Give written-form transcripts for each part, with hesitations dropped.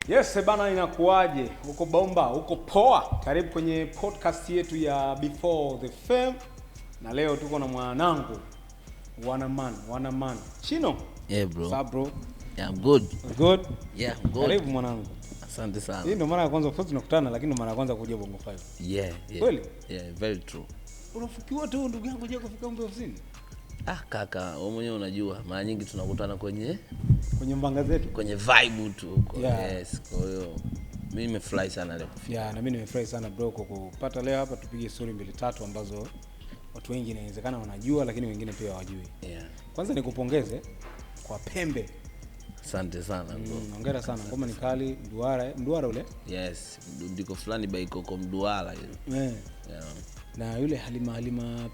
Yes, bana inakuaje? Uko bomba, uko poa. Karibu kwenye podcast yetu ya Before the Fame. Na leo tuko na mwanangu Wana Man. Chino. Yeah, bro. What's up, bro? Yeah, I'm good. Good? Yeah, I'm good. Karibu mwanangu. Asante sana. Hii ndo mara ya kwanza first tunakutana, lakini ndo mara ya kwanza kuja BongoFive. Yeah. Kweli? Yeah, very true. Unafikiwa tu ndugu yangu je kufika umbe ofisini? Kaka, wewe mwenyewe unajua, mara nyingi tunakutana kwenye mbanga zetu. Kwenye vibe tu huko. Yeah. Yes, kwa hiyo mimi nimefurahi sana leo kufika. Yeah, na mimi nimefurahi sana bro kwa kupata leo hapa tupige story mbili tatu ambazo watu wengi inawezekana wanajua lakini wengine pia hawajui. Yeah. Kwanza nikupongeze kwa pembe. Asante sana bro. Hongera sana. Ngoma ni kali, mduara ule? Yes, ndiko fulani baiko kwa mduara ile. Yeah. Na yule Halima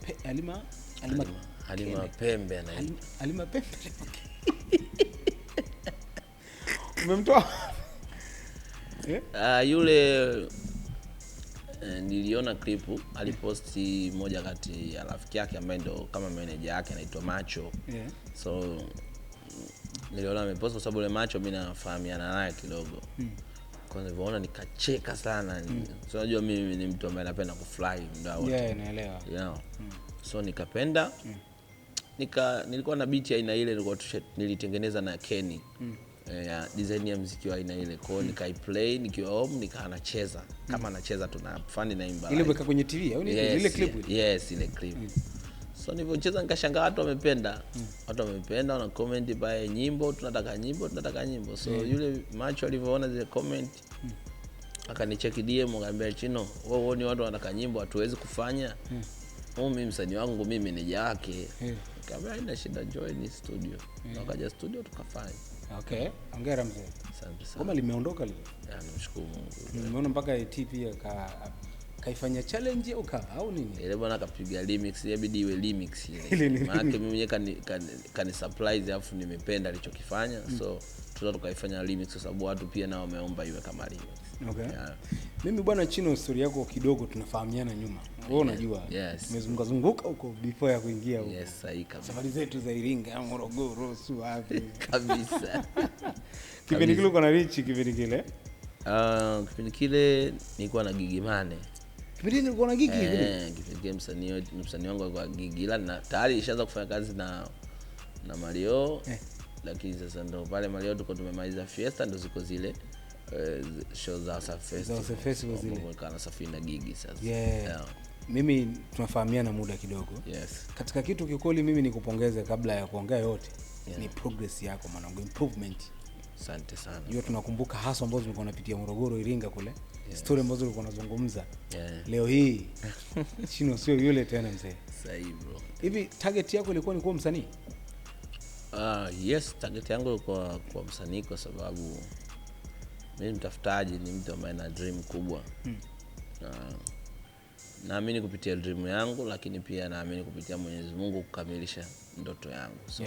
pembe na hiyo. Halima pembe. Umemtoa? Yule niliona clip aliposti moja kati ya rafiki yake ambaye ndo kama manager yake anaitwa Macho. Yeah. So niliona amepost kwa sababu ile Macho mimi nafahamiana naye kidogo. Kwanza niliona nikacheka sana. So unajua mimi ni mtu ambaye napenda kufly muda wote. Yeah, naelewa. Yeah. So nikapenda nilikuwa na beat ya aina ile nilitengeneza na Kenny. Ya design ya muziki wa aina ile. Kwa hiyo nikaiplay nikiwa home nikaanacheza. Kama anacheza tuna fani na imba. Ile weka kwenye TV au ile clip ile? Yes, ile clip. So nilipocheza nikashangaa watu wamependa. Watu wamependa, wana comment bae nyimbo, tunataka nyimbo. So yule Macho alivyoona zile comment akanicheki DM akaniambia Chino, wewe ni watu wanataka nyimbo hatuwezi kufanya. Mimi msanii wangu mimi ni yake. Nikamwambia haina shida, join studio. Wakaja studio tukafanya. Okay, hongera mzee. Asante sana. Kama limeondoka lile? Yeah, namshukuru Mungu. Nimeona mpaka IT pia kaifanya challenge au nini? Ile bwana akapiga remix, inabidi iwe remix ile. Maana mimi mwenyewe kani surprise alafu nimependa alichokifanya. So tukaifanya remix kwa sababu watu pia nao wameomba iwe kama remix. Okay. Yeah. Mimi bwana Chino, story yako kidogo tunafahamiana nyuma. Wewe unajua. Yes. Umezunguka huko before ya kuingia huko. Yes, sahihi kabisa. Safari zetu za Iringa, Morogoro, wapi kabisa. Kipindi kile uko na Rich kipindi kile? Kipindi kile nilikuwa na Gigimane. Kipindi nilikuwa na Gigi vile? Kipindi msanii wangu alikuwa Gigi, ila na tayari nishaanza kufanya kazi na Marioo. Lakini sasa ndo pale Marioo tuko tumemaliza fiesta ndo ziko zile show za festival zile. Kana safari na Gigi sasa. Yeah. Mimi tunafahamiana muda kidogo. Yes. Katika kitu kikoli mimi nikupongeze kabla ya kuongea yote. Yeah. Ni progress yako mwanangu, improvement. Asante sana. Hiyo tunakumbuka hasa ambazo tulikuwa tunapitia Morogoro, Iringa kule. Yes. Story ambazo tulikuwa tunazungumza. Yeah. Leo hii Chino sio yule tena mzee. Sahihi bro. Hivi target yako ilikuwa ni kuwa msanii? Yes, target yangu ilikuwa kuwa msanii kwa sababu mimi mtafutaji, ni mtu ambaye ana dream kubwa. Naamini kupitia dream yangu, lakini pia naamini kupitia Mwenyezi Mungu kukamilisha ndoto yangu. So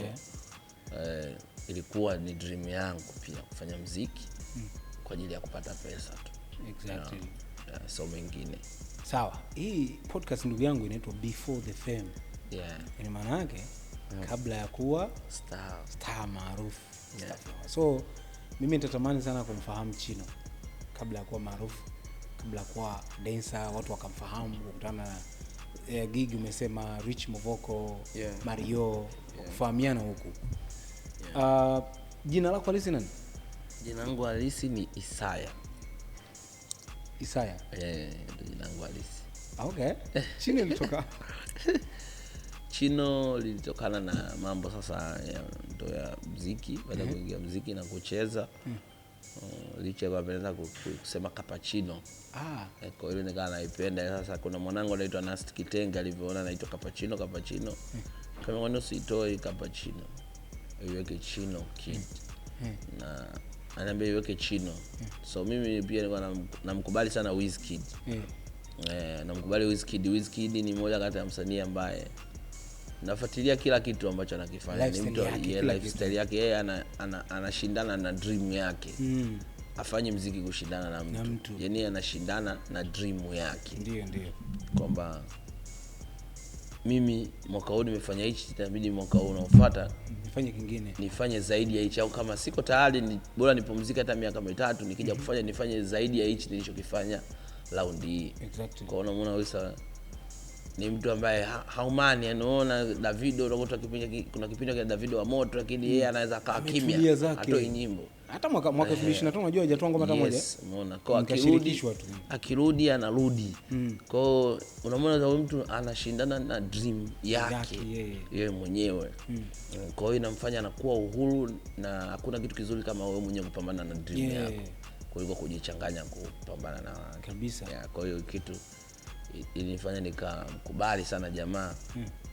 ilikuwa ni dream yangu pia kufanya muziki kwa ajili ya kupata pesa tu. Exactly. So mengine. Sawa. Hii podcast ndugu yangu inaitwa Before the Fame. Yeah. Ni maana yake kabla ya kuwa star maarufu. Yeah. So mimi nitatamani sana kumfahamu Chino kabla ya kuwa maarufu, kabla ya kuwa dancer, watu wakamfahamu, kukutana na gig umesema Rich Movoko, Marioo, kufahamiana huku. Yeah. Jina lako halisi nani? Jina langu halisi ni Isaya. Isaya? Ndio jina langu halisi. Okay. Chino ilitoka? Chino lilitokana na mambo sasa ndo ya muziki, baada ya kuingia muziki na kucheza. Licha kwa napenda kusema cappuccino. Kwa hiyo nikawa naipenda. Sasa kuna mwanangu anaitwa Nast Kitenga alivyoona anaitwa cappuccino. Kama wano sitoi cappuccino, iweke Chino Kid. Na ananiambia iweke Chino. So mimi pia nilikuwa namkubali sana Wizkid. Namkubali Wizkid. Wizkid ni mmoja kati ya msanii ambaye nafuatilia kila kitu ambacho anakifanya. Ni mtu lifestyle yake, yeye anashindana na dream yake. Afanye muziki kushindana na mtu. Yaani anashindana na dream yake. Ndio. Kwamba mimi mwaka huu nimefanya hichi, itabidi mwaka huu unaofuata nifanye kingine, nifanye zaidi ya hichi, au kama siko tayari bora nipumzike hata miaka mitatu nikija kufanya nifanye zaidi ya hichi nilichokifanya round hii. Exactly. Kwa unaona wewe ni mtu ambaye haumani, anaona Davido unakuta kuna kipindi cha Davido wa moto, lakini yeye anaweza kaa kimya atoi nyimbo. Hata mwaka 2025 unajua hajatoa ngoma hata moja. Yes, umeona. Kwa akirudi anarudi. Kwa unamwona mtu anashindana na dream yake yeye mwenyewe. Kwa hiyo inamfanya anakuwa uhuru, na hakuna kitu kizuri kama wewe mwenyewe kupambana na dream yako kuliko kujichanganya kupambana na kabisa. Kwa hiyo kitu ilinifanya nikamkubali sana jamaa.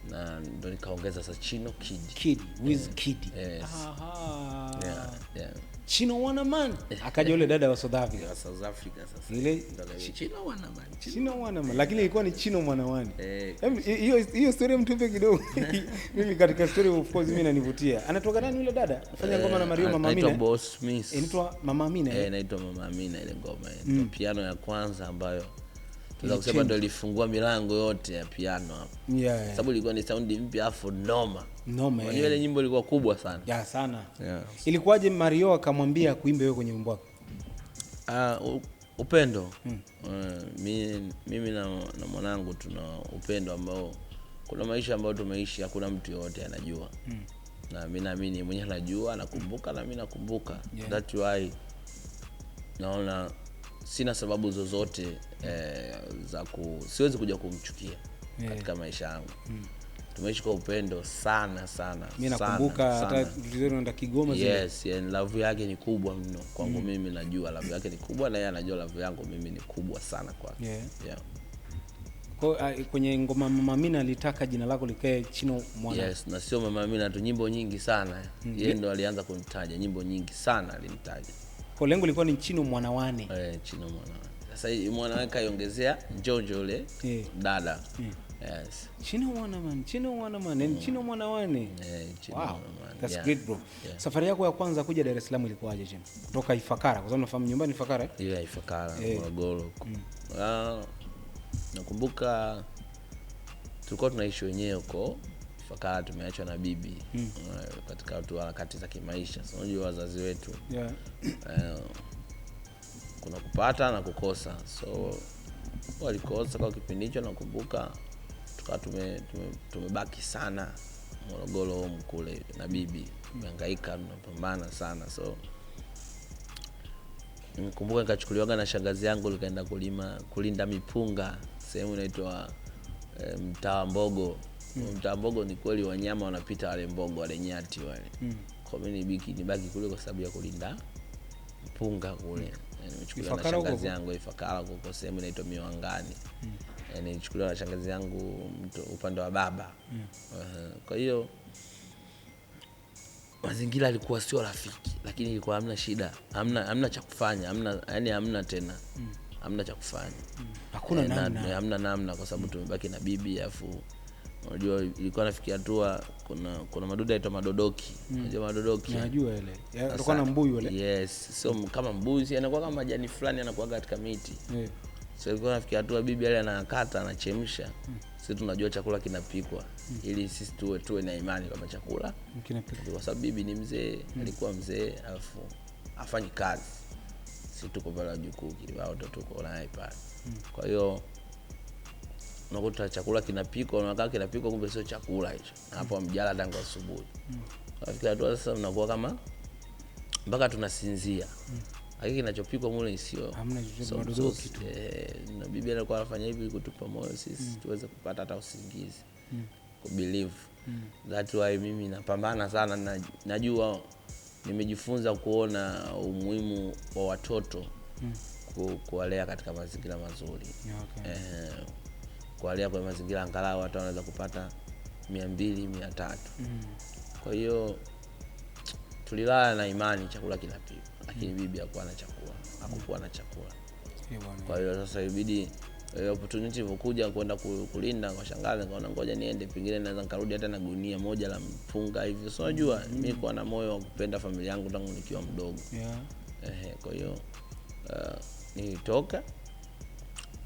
Na ndo nikaongeza sasa Chino Kid with Kid. Yes. Aha. Chino Wana Man. Akaja yule dada wa South Africa sasa. Ile Chino Wana Man. Lakini ilikuwa ni Chino Mwanawani. Hiyo story mtupe kidogo. Mimi katika story of course mimi inanivutia. Anatoka nani yule dada? Anafanya ngoma na Marioo Mama Amina. Inaitwa Boss Miss. Inaitwa Mama Amina. Inaitwa Mama Amina ile ngoma. Piano ya kwanza ambayo tunaweza kusema ndio ilifungua milango yote ya piano hapo. Sababu ilikuwa ni sound mpya afu noma. Ile nyimbo ilikuwa kubwa sana. Sana. Ilikuwaje Marioo akamwambia kuimbe wewe kwenye wimbo wako? Upendo. Mimi na mwanangu tuna upendo ambao kuna maisha ambayo tumeishi hakuna mtu yote anajua. Na mimi naamini mwenyewe anajua, anakumbuka na mimi nakumbuka. That's why naona sina sababu zozote siwezi kuja kumchukia katika maisha yangu. Tumeishi kwa upendo sana. Mimi nakumbuka hata tulizoenda Kigoma zile. Yes, and love yake ni kubwa mno kwangu. Mimi najua love yake ni kubwa, na yeye anajua love yangu mimi ni kubwa sana kwake. Kwa kwenye ngoma Mama Amina alitaka jina lako likae Chino Mwana. Yes, na sio Mama Amina tu, nyimbo nyingi sana. Yeye ndo alianza kunitaja, nyimbo nyingi sana alinitaja. Kwa lengo lilikuwa ni Chino Mwanawane. Chino Mwanawane. Sasa hii Mwanawane kaiongezea Jojo yule dada. Yes. Chino Wana Man, Chino Wana Man, Chino Mwanawane. Wow. That's great bro. Safari yako ya kwanza kuja Dar es Salaam ilikuwaje Chino? Kutoka Ifakara, kwa sababu nafahamu nyumbani Ifakara. Ifakara, Morogoro. Nakumbuka tulikuwa tunaishi wenyewe huko Ifakara, tumeachwa na bibi katika watu harakati za kimaisha. Unajua wazazi wetu. Kuna kupata na kukosa. So walikosa kwa kipindi hicho. Nakumbuka tukawa tumebaki sana Morogoro kule na bibi, tumehangaika tunapambana sana. So nikumbuka nikachukuliwa na shangazi yangu, nikaenda kulinda mipunga sehemu inaitwa mtaa Mbogo. Mtaa Mbogo ni kweli wanyama wanapita wale mbogo wale nyati wale. Kwa mimi nibaki kule kwa sababu ya kulinda mpunga kule. Nimechukuliwa na shangazi yangu Ifakara kwa sehemu inaitwa Miwangani. Nilichukuliwa na shangazi yangu upande wa baba. Kwa hiyo mazingira yalikuwa sio rafiki, lakini ilikuwa hamna shida, hamna cha kufanya, hamna tena. Hamna cha kufanya. Hakuna namna. Hamna namna kwa sababu tumebaki na bibi. Afu unajua ilikuwa nafikia hatua kuna madudu yaitwa madodoki. Unajua madodoki? Najua ile. Yalikuwa na mbuyu wale. Yes, sio kama mbuzi, anakuwa kama majani fulani anakuwa katika miti. So ilikuwa nafikia hatua bibi yale anakata, anachemsha. Sisi tunajua chakula kinapikwa ili sisi tuwe na imani kama chakula kinapikwa. Kwa sababu bibi ni mzee, alikuwa mzee, alafu afanyi kazi. Sisi tuko pale jukuu kilibao tuko naye pale. Kwa hiyo unakuta chakula kinapikwa, unakaa kinapikwa kumbe sio chakula hicho. Hapo mjala tangu asubuhi. Nafikia hatua sasa unakuwa kama mpaka tunasinzia. Lakini kinachopikwa mule sio hamna madodoki tu. Na bibi alikuwa anafanya hivi kutupa moyo sisi tuweze kupata hata usingizi. Ku believe. That's why mimi napambana sana, najua nimejifunza kuona umuhimu wa watoto kuwalea katika mazingira mazuri. Kuwalea kwa mazingira angalau watu wanaweza kupata 200 300. Kwa hiyo tulilala na imani chakula kinapikwa, lakini bibi hakuwa na chakula. Kwa hiyo sasa ibidi opportunity ilipokuja kwenda kulinda kwa shangazi, nikaona ngoja niende, pengine naweza nikarudi hata na gunia moja la mpunga hivi. So unajua mimi nilikuwa na moyo wa kupenda familia yangu tangu nikiwa mdogo. Kwa hiyo nilitoka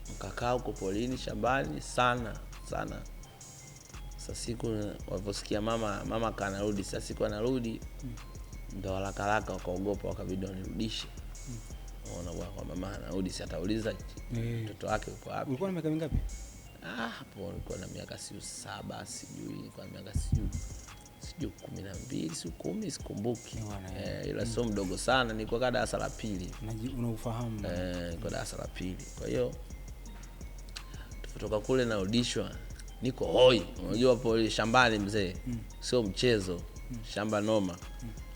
nikakaa huko polini shambani sana. Sasa siku waliposikia mama kanarudi, sasa siku anarudi ndio haraka wakaogopa, wakabidi wanirudishe. Unaona kwa mama anarudi, si atauliza mtoto wake uko wapi. Ulikuwa na miaka mingapi? Hapo nilikuwa na miaka 7, sijui kwa miaka 12, 10, sikumbuki. Ila sio mdogo sana, nilikuwa kada darasa la pili. Unaufahamu? Kwa darasa la pili. Kwa hiyo tufotoka kule narudishwa, niko hoi. Unajua hapo shambani mzee, sio mchezo. Shamba noma.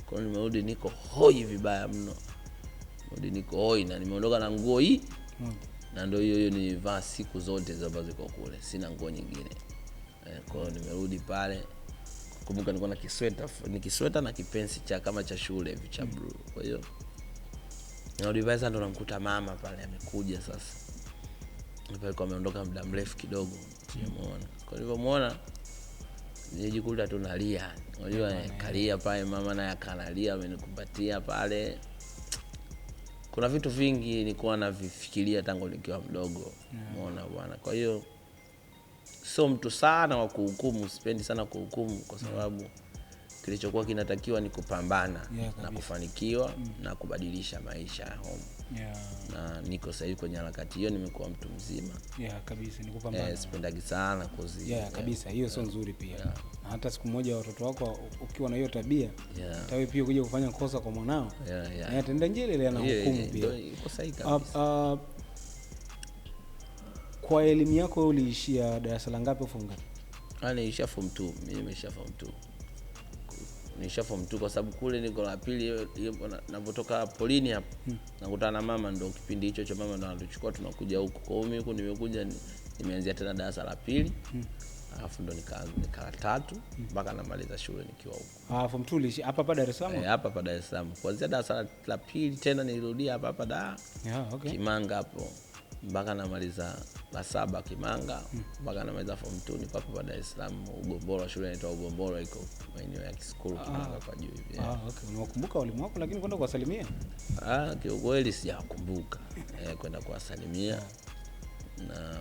Kwa hiyo nimerudi niko hoi vibaya mno. Niko hoi na nimeondoka na nguo hii. Na ndio hiyo nilivaa siku zote ambazo ziko kule. Sina nguo nyingine. Kwa hiyo nimerudi pale. Kumbuka nilikuwa na kisweta na kipensi cha kama cha shule hivi cha blue. Kwa hiyo narudi pale, ndo namkuta mama pale amekuja sasa. Pale kwa ameondoka muda mrefu kidogo. Simuona. Kwa hivyo muona nijikuta tu nalia. Unajua kalia pale, mama naye akanalia, amenikumbatia pale. Kuna vitu vingi nilikuwa navifikiria tangu nikiwa mdogo. Umeona bwana. Kwa hiyo sio mtu sana wa kuhukumu, sipendi sana kuhukumu kwa sababu kilichokuwa kinatakiwa ni kupambana na kufanikiwa na kubadilisha maisha ya home. Na niko sasa hivi kwenye harakati hiyo, nimekuwa mtu mzima. Kabisa ni kupambana. Sipendagi sana kuzi. Kabisa hiyo sio nzuri pia. Na hata siku moja watoto wako ukiwa na hiyo tabia, tawe pia kuja kufanya kosa kwa mwanao. Na atenda njele ile ana hukumu pia. Iko sahihi kabisa. Kwa elimu yako wewe uliishia darasa la ngapi Afunguka? Niliishia form 2. Mimi nimeishia form 2. Nilisha form 2 kwa sababu kule niko la pili, ninapotoka polini hapo nakutana na mama, ndo kipindi hicho cha mama ndo anatuchukua tunakuja huko. Kwa hiyo mimi huko nimekuja nimeanzia tena darasa la pili. Alafu ndo nika 3 mpaka namaliza shule nikiwa huko. Form 2 uliishi hapa Dar es Salaam? Hapa Dar es Salaam. Kuanzia darasa la pili tena nilirudia hapa Dar. Kimanga hapo. Mpaka namaliza la 7 Kimanga, mpaka namaliza form 2 niko hapa Dar es Salaam, Ugomboro, shule inaitwa Ugomboro, iko maeneo ya Kiskuru Kimanga kwa juu hivi. Unakumbuka walimu wako lakini kwenda kuwasalimia? Kiukweli sijakumbuka kwenda kuwasalimia. Na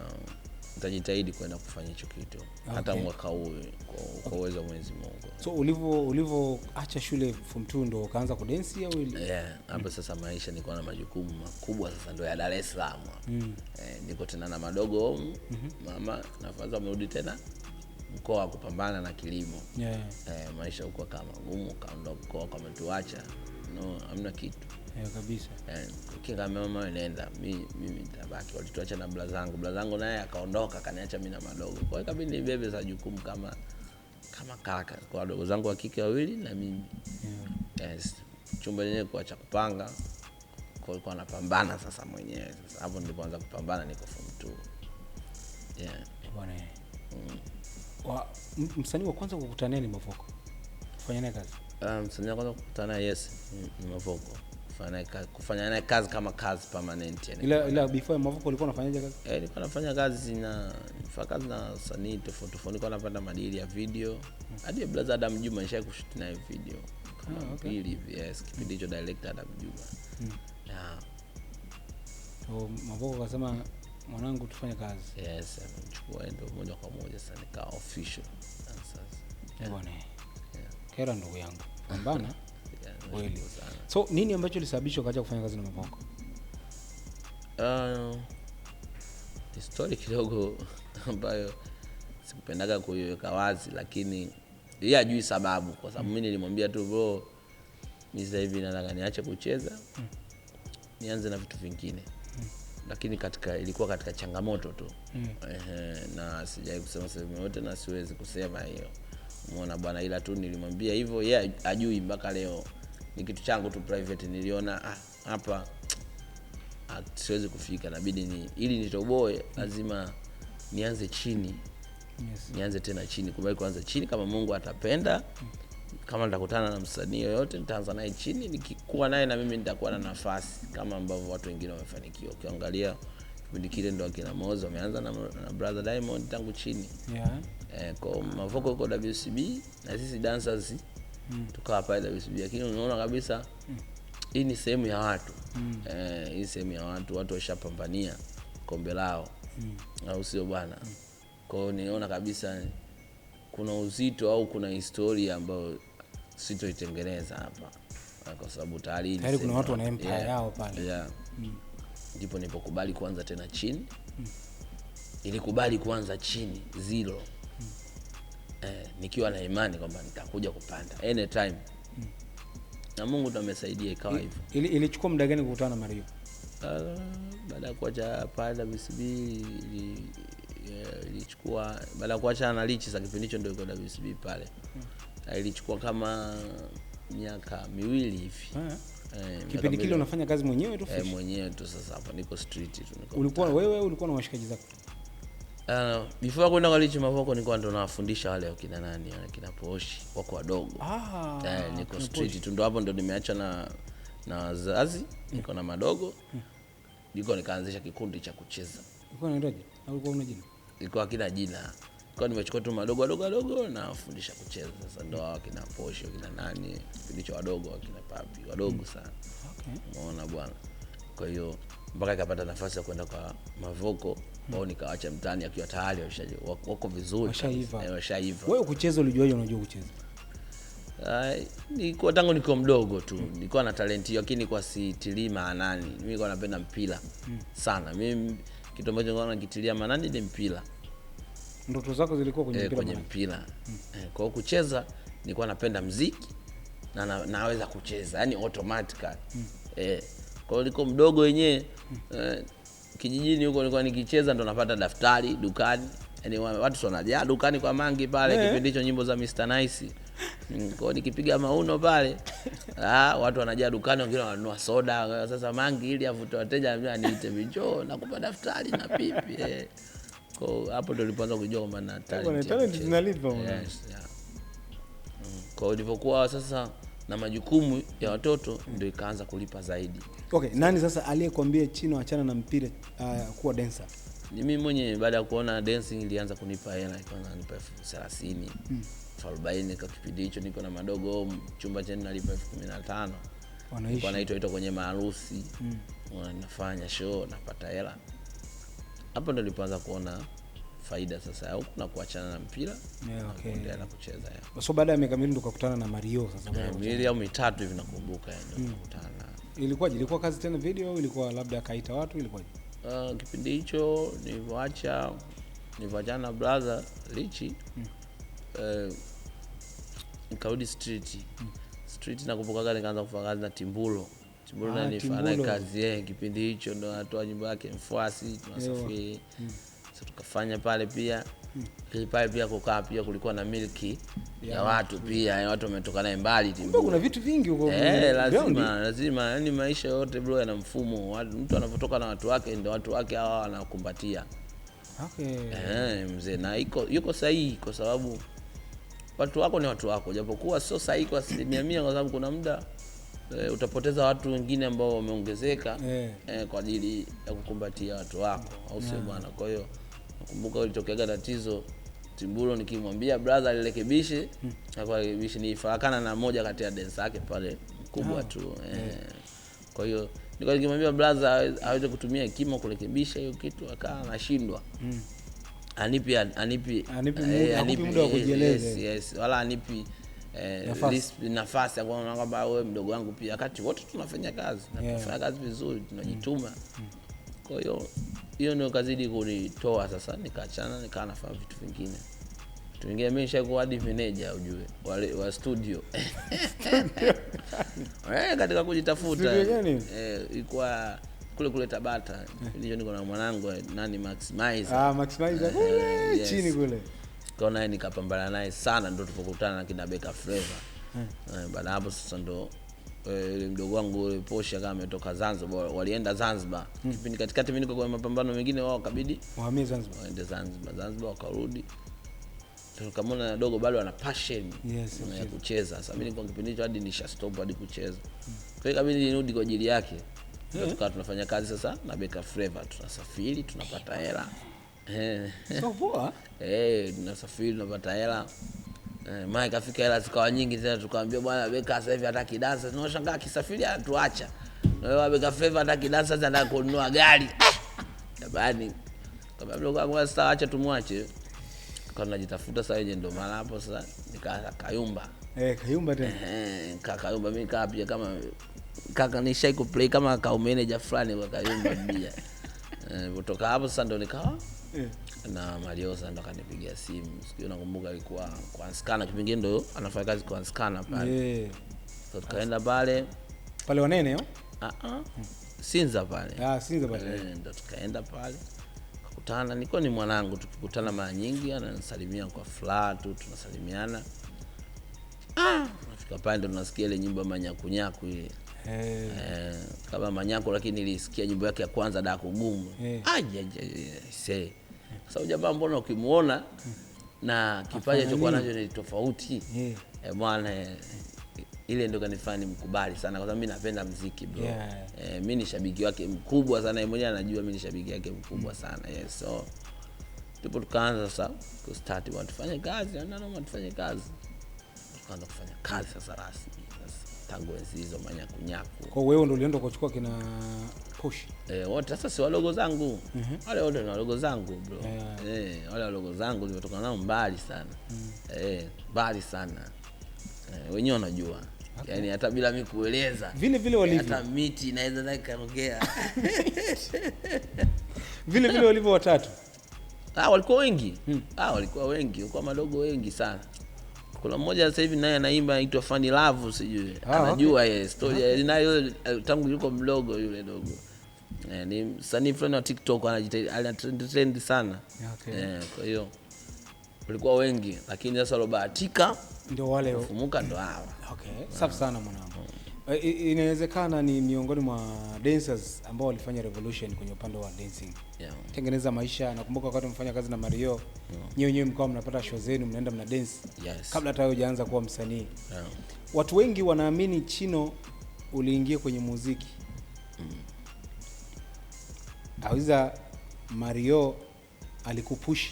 nitajitahidi kwenda kufanya hicho kitu hata mwaka huu kwa uwezo wa Mwenyezi Mungu. So ulivyoacha shule form 2 ndo ukaanza kudensi au ile? Hapo sasa maisha nilikuwa na majukumu makubwa sasa, ndo ya Dar es Salaam. Niko tena na madogo mama nafaza amerudi tena mkoa wa kupambana na kilimo. Maisha huko kama ngumu, kaondoka kwa ametuacha. Hamna kitu. Kabisa. Kinga mama nenda, mimi nitabaki. Walituacha na bla zangu naye akaondoka, kaniacha mimi na madogo. Kwa hiyo kabidi nibebe za jukumu kama kaka kwa wadogo zangu wa kike wawili na mimi. Chumba yenyewe kwa cha kupanga. Kwa hiyo anapambana sasa mwenyewe. Sasa hapo nilipoanza kupambana niko form 2. Bwana. Msanii wa kwanza kukutana ni Mavoko. Kufanya naye kazi? Msanii wa kwanza kukutana ni Mavoko. Kufanya naye kazi kama kazi permanent yani. Ila before Mavoko ulikuwa unafanyaje kazi? Nilikuwa nafanya kazi na wasanii tofauti. Nilikuwa napanda madili ya video. Hadi brother Adam Juma nisha kushoot naye video. Kama pili hivi, kipindi hicho director Adam Juma. Mavoko akasema mwanangu tufanye kazi. Amechukua ndio moja kwa moja sasa nika official. Sasa. Bwana. Kera ndugu yangu. Pambana. Kweli. So nini ambacho kilisababisha ukaanza kufanya kazi na Mavoko? Story kidogo ambayo sikupendaga kuiweka wazi, lakini yeye ajui sababu, kwa sababu mimi nilimwambia tu bro, mimi sasa hivi nataka niache kucheza nianze na vitu vingine. Lakini ilikuwa katika changamoto tu. Na sijai kusema sehemu yote na siwezi kusema hiyo. Umeona bwana, ila tu nilimwambia hivyo, yeye ajui mpaka leo. Ni kitu changu tu private, niliona hapa siwezi kufika, inabidi ili nitoboe lazima nianze chini. Nianze tena chini, kubaki kuanza chini. Kama Mungu atapenda, kama nitakutana na msanii yoyote nitaanza naye chini, nikikuwa naye na mimi nitakuwa na nafasi kama ambavyo watu wengine wamefanikiwa. Ukiangalia kipindi kile ndo akina Mozo wameanza na brother Diamond tangu chini. Kwa Mavoko yuko WCB na sisi dancers tukawa pale WCB, lakini unaona kabisa hii ni sehemu ya watu. Hii sehemu ya watu washapambania kombe lao. Au sio bwana? Kwa hiyo niona kabisa kuna uzito au kuna historia ambayo sitoitengeneza hapa, kwa sababu tayari kuna watu wana empire yao pale. Ndipo nilipokubali kuanza tena chini. Ilikubali kuanza chini zero. Nikiwa na imani kwamba nitakuja kupanda anytime. Na Mungu ndo amesaidia ikawa hivyo. Ilichukua muda gani kukutana na Marioo? Baada ya kuacha pale WCB ilichukua, baada ya kuacha na Lichi za kipindi hicho ndio iko WCB pale. Ilichukua kama miaka 2 hivi. Kipindi kile unafanya kazi mwenyewe tu? Mwenyewe tu. Sasa hapa niko street tu. Ulikuwa na washikaji zako? Before kwenda kwa Lichi Mavoko nilikuwa ndo nawafundisha wale wakina nani, wakina Poshi wako wadogo. Niko street tu, ndo hapo ndo nimeacha na wazazi, niko na madogo. Niko nikaanzisha kikundi cha kucheza. Ulikuwa unaitwaje? Au ulikuwa una jina? Ilikuwa kila jina. Kwa nimechukua tu madogo na wafundisha kucheza. Sasa ndo wakina Poshi, wakina nani, kipindi cha wadogo, wakina Papi, wadogo sana. Umeona bwana. Kwa hiyo mpaka ikapata nafasi ya kwenda kwa Mavoko, wao nikaacha mtani akiwa tayari wako vizuri. Washaiva. Wewe kucheza ulijuaje unajua kucheza? Nilikuwa tangu niko mdogo tu. Nilikuwa na talenti lakini kwa sitilii maanani. Mimi nilikuwa napenda mpira sana. Mimi kitu ambacho nilikuwa nakitilia maanani ni mpira. Ndoto zako zilikuwa kwenye mpira. Kwa hiyo kucheza nilikuwa napenda muziki na naweza kucheza, yani automatically. Kwa hiyo niko mdogo wenyewe kijijini huko nilikuwa nikicheza ndo napata daftari dukani. Yaani watu wanajaa dukani kwa mangi pale kipindi hicho nyimbo za Mr Nice. Kwa hiyo nikipiga maono pale watu wanajaa dukani, wengine wananunua soda. Sasa mangi ili avute wateja aniite vichoo na kupa daftari na pipi. Kwa hapo ndo nilipoanza kujua kwamba na talent zinalipa. Kwa hivyo sasa na majukumu ya watoto ndio ikaanza kulipa zaidi. Nani sasa aliyekwambia Chino achana na mpira kuwa dancer? Ni mimi mwenyewe. Baada ya kuona dancing ilianza kunipa hela, ikaanza kunipa 30,000, 40 kwa kipindi hicho niko na madogo, chumba chetu nalipa 15,000. Wanaishi naitwa kwenye maharusi. Wanafanya show, napata hela. Hapo ndo nilipoanza kuona faida sasa huko na kuachana na mpira na kuendelea na kucheza. So baada ya miaka 2 ndo ukakutana na Marioo sasa. 2 au 3 hivi nakumbuka ndio tukakutana. Ilikuwa kazi tena video, ilikuwa labda kaita watu, ilikuwa kipindi hicho nilipoachana na brother Lichi nikarudi street. Nakumbuka nikaanza kufanya kazi na Timbulo na nifanya kazi kipindi hicho ndo anatoa nyimbo yake Mfuasi, tunasafiri. Sasa tukafanya pale pia. Pale pia kukaa pia kulikuwa na milki ya watu pia, watu wametoka naye mbali Timbulo. Kuna vitu vingi huko. Lazima yani maisha yote bro yana mfumo. Mtu anapotoka na watu wake ndio watu wake hawa wanakumbatia. Mzee na yuko sahihi kwa sababu watu wako ni watu wako, japokuwa sio sahihi kwa 100% kwa sababu kuna muda utapoteza watu wengine ambao wameongezeka kwa ajili ya kukumbatia watu wako, au sio bwana? Kwa hiyo nakumbuka ilitokea tatizo Timbulo, nikimwambia brother alirekebishe, akarekebisha. Nifarakana na moja kati ya dancer yake pale mkubwa tu. Kwa hiyo nilikuwa nikimwambia brother aweze kutumia hekima kurekebisha hiyo kitu, akawa anashindwa. Anipi muda wa kujieleza. Yes, wala anipi nafasi ya kuona kwamba wewe mdogo wangu pia, wakati wote tunafanya kazi na tunafanya kazi vizuri, tunajituma. Kwa hiyo ndio kazidi kunitoa sasa, nikaachana nikaanza nafanya vitu vingine. Vitu vingine mimi nishakuwa hadi manager ujue wale wa studio. Katika kujitafuta. Ilikuwa kule Tabata. Ndio niko na mwanangu nani Maximizer. Chini kule. Kwa naye nikapambana naye sana, ndio tulipokutana na kina Beka Flava. Baada hapo sasa ndo ile mdogo wangu Porsche kama ametoka Zanzibar, walienda Zanzibar. Kipindi katikati mimi niko kwa mapambano mengine, wao kabidi wahamie Zanzibar. Waende Zanzibar wakarudi. Tukamwona na dogo bado ana passion ya kucheza. Sasa mimi niko kipindi hicho hadi nisha stop hadi kucheza. Kwa hiyo kabidi nirudi kwa ajili yake. Tukawa tunafanya kazi sasa na Beka Flava, tunasafiri tunapata hela. So poa. Tunasafiri tunapata hela. Mike kafika hela zikawa nyingi tena, tukamwambia bwana Beka sasa hivi hataki dansa. Tunashangaa kisafiri anatuacha. Na wewe Beka Flava hataki dansa, sasa anataka kununua gari. Jamani, kama mdogo wangu sasa acha tumwache. Tukawa tunajitafuta sasa yeye ndo mara hapo sasa nikakayumba. Kayumba tena. Kayumba mimi kaa pia kama kaka nishai kuplay kama ka manager fulani kwa kayumba pia. Kutoka hapo sasa ndo nikawa na Marioo sasa ndo akanipigia simu. Sikio nakumbuka alikuwa kwa scanner kipindi ndo anafanya kazi kwa scanner pale. So tukaenda pale Wanene yo? Sinza pale. Sinza pale. Ndo tukaenda pale. Kukutana niko ni mwanangu tukikutana mara nyingi ananisalimia kwa furaha tu tunasalimiana. Nafika pale ndo tunasikia ile nyimbo manyakunyaku ile. Kama manyaku lakini nilisikia nyimbo yake ya kwanza da kugumu. Say. Sasa jamaa mbona ukimuona na kipaji alichokuwa nacho ni tofauti. Bwana ile ndio kanifanya mkubali sana kwa sababu mimi napenda muziki bro. Mimi ni shabiki wake mkubwa sana, yeye mwenyewe anajua mimi ni shabiki yake mkubwa sana. So ndipo tukaanza sasa ku start tufanye kazi, tufanye kazi. Tukaanza kufanya kazi sasa rasmi. Tangu hizo manyakunyaku. Kwa wewe ndio ulienda kuchukua kina push. Wote sasa si walogo zangu. Wale wote ni walogo zangu bro. Wale walogo zangu nimetoka nao mbali sana. Mbali sana. Wenyewe wanajua. Yaani hata bila mimi kueleza. Vile walivyo. Hata miti inaweza ikaongea. Vile walivyo watatu. Walikuwa wengi. Walikuwa wengi, walikuwa madogo wengi sana. Kuna mmoja sasa hivi naye anaimba anaitwa Funny Love sijui. Anajua yeye story nayo tangu yuko mdogo yule dogo. Ni msanii fulani wa TikTok anatrend sana. Kwa hiyo walikuwa wengi lakini sasa lobahatika ndio wale Afunguka ndo hawa. Safi sana mwanangu. Inawezekana ni miongoni mwa dancers ambao walifanya revolution kwenye upande wa dancing. Tengeneza maisha. Nakumbuka wakati mfanya kazi na Marioo, nyewe mkao mnapata show zenu mnaenda mna dance kabla hata hujaanza kuwa msanii. Watu wengi wanaamini Chino uliingia kwenye muziki. Auza Marioo alikupush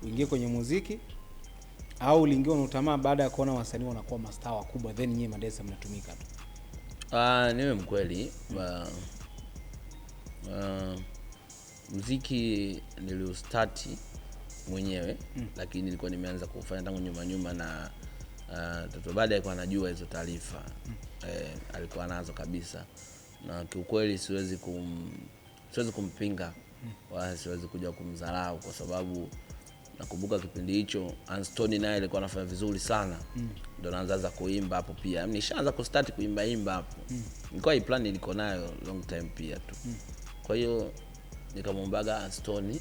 uingie kwenye muziki au uliingia na utamaa baada ya kuona wasanii wanakuwa mastaa wakubwa then nyinyi madancer mnatumika tu? Niwe mkweli, muziki niliustart mwenyewe lakini nilikuwa nimeanza kufanya tangu nyuma na toto baada alikuwa anajua hizo taarifa. Alikuwa anazo kabisa na kiukweli siwezi kumpinga wala siwezi kuja kumdharau kwa sababu nakumbuka kipindi hicho Anstoni naye alikuwa anafanya vizuri sana. Ndio naanza kuimba hapo pia. Nishaanza kustart kuimba hapo. Nilikuwa hii plan niko nayo long time pia tu. Kwa hiyo nikamwombaga Anstoni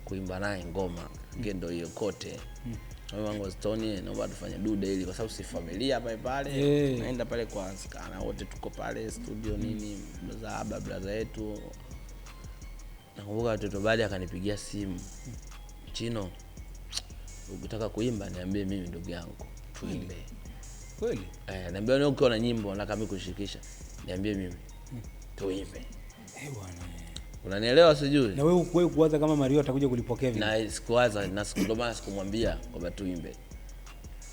kuimba naye ngoma. Ngendo hiyo kote. Mimi wangu Anstoni naomba tufanye dude ili kwa sababu si familia pale. Naenda pale kwa Anskana wote tuko pale studio nini brother yetu. Nakumbuka watoto baada akanipigia simu. Chino, ukitaka kuimba niambie mimi ndugu yangu tuimbe. Kweli? Niambie wewe uko na nyimbo nataka mimi kushirikisha. Niambie mimi tuimbe. Bwana. Unanielewa sijui? Na wewe kuwaza kama Marioo atakuja kulipokea vipi? Na sikuwaza na ndo maana sikumwambia kwamba tuimbe.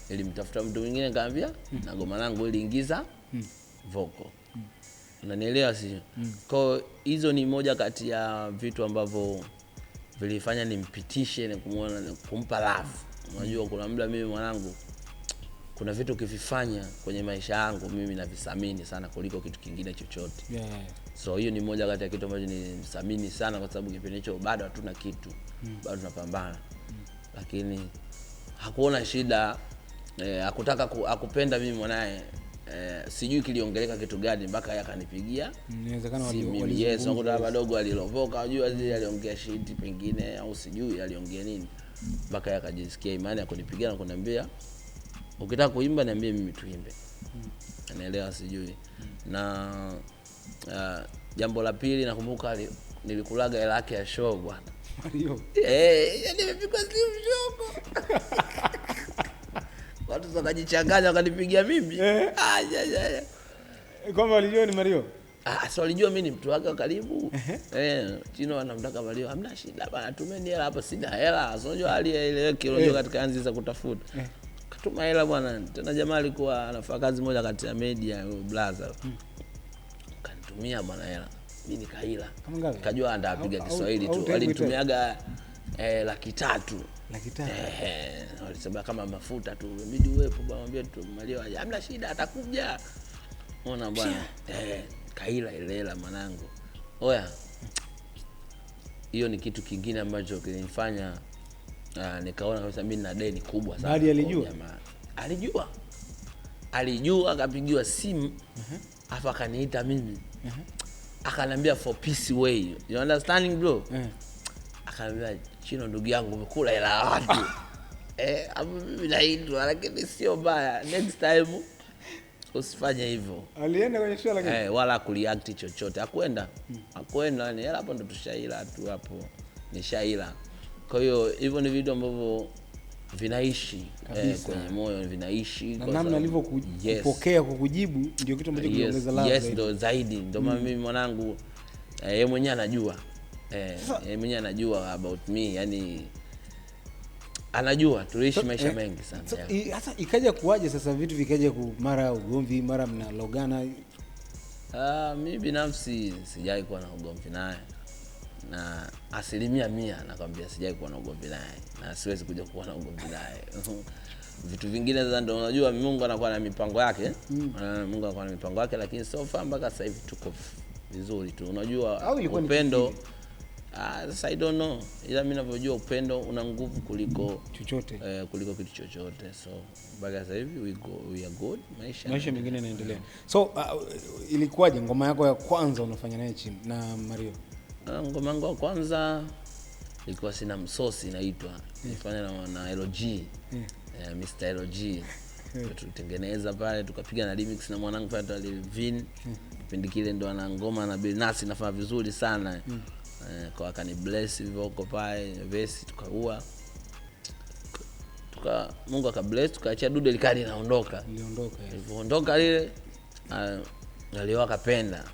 Ili mtafuta mtu mwingine nikamwambia na ngoma langu ili ingiza vocal. Unanielewa sijui? Kwa hizo ni moja kati ya vitu ambavyo vilifanya nimpitishe na kumuona kumpa love. Unajua kuna muda mimi mwanangu kuna vitu ukivifanya kwenye maisha yangu mimi navisamini sana kuliko kitu kingine chochote. So hiyo ni moja kati ya kitu ambacho nisamini sana kwa sababu kipindi hicho bado hatuna kitu. Bado tunapambana. Lakini hakuona shida, hakupenda mimi mwanae. Sijui kiliongeleka kitu gani mpaka yakanipigia. Inawezekana walikuwa wadogo alilovoka unajua zile aliongea shit pengine au sijui aliongea nini mpaka yakajisikia imani ya kunipigia na kuniambia ukitaka kuimba niambie mimi tuimbe. Anaelewa sijui. Na jambo la pili nakumbuka nilikulaga hela yake ya show bwana. Marioo. Nimepigwa simu show. Watu wakajichanganya wakanipigia mimi. Kwamba walijua ni Marioo? So walijua mimi ni mtu wake wa karibu. Chino anamtaka Marioo. Hamna shida bana, tumeni hela hapa sina hela. Unajua hali ile unajua katika anzi za kutafuta. Katuma hela bwana. Tena jamaa alikuwa anafanya kazi moja kati ya media blaza. Kanitumia bwana hela. Mimi nikaila. Kajua anapiga Kiswahili tu. Alinitumiaga 300,000. Walisema kama mafuta tu inabidi uwepo bwana, mwambie tu Marioo hamna shida atakuja. Unaona bwana, kaila ilela mwanangu. Oya, hiyo ni kitu kingine ambacho kilinifanya nikaona kabisa mimi na deni kubwa sana. Bali alijua akapigiwa simu afa akaniita mimi. Akaniambia for peace way, you understanding bro? Akaniambia Chino ndugu yangu umekula hela watu. Hapo mimi naitwa lakini sio baya, next time usifanye hivyo. Alienda kwenye show lakini wala kureact chochote. Hakwenda yani hapo ndo tushaila tu hapo. Nishaila. Kwa hiyo hivyo ni vitu ambavyo vinaishi kwenye moyo, vinaishi kwa namna alivyokupokea kukujibu ndio kitu ambacho kinaongeza ladha. Yes, ndo zaidi. Ndio maana mimi mwanangu yeye mwenyewe anajua. Yeye mwenyewe anajua about me, yani anajua tuliishi maisha mengi sana. Sasa ikaja kuwaje sasa vitu vikaja mara ugomvi, mara mnalogana? Mimi binafsi sijai kuwa na ugomvi naye. Na 100% nakwambia sijai kuwa na ugomvi naye na siwezi kuja kuwa na ugomvi naye. Vitu vingine sasa ndio unajua Mungu anakuwa na mipango yake. Mungu anakuwa na mipango yake, lakini so far mpaka sasa hivi tuko vizuri tu. Unajua upendo sasa I don't know. Ila mimi ninavyojua upendo una nguvu kuliko chochote. Kuliko kitu chochote. So mpaka sasa hivi we are good. Maisha mengine yanaendelea. So ilikuwaje ngoma yako ya kwanza unafanya naye Chino na Marioo? Ngoma yangu ya kwanza ilikuwa Sina Msosi inaitwa. Nilifanya na LG. Mr. LG. Tulitengeneza pale tukapiga na remix na mwanangu pale Alivin. Kipindi kile ndo ana ngoma na Bilnasi nafanya vizuri sana. Kwa akani bless vocal pale verse tukaua. Mungu akabless tukaachia dude likali naondoka. Iliondoka lile Marioo akapenda.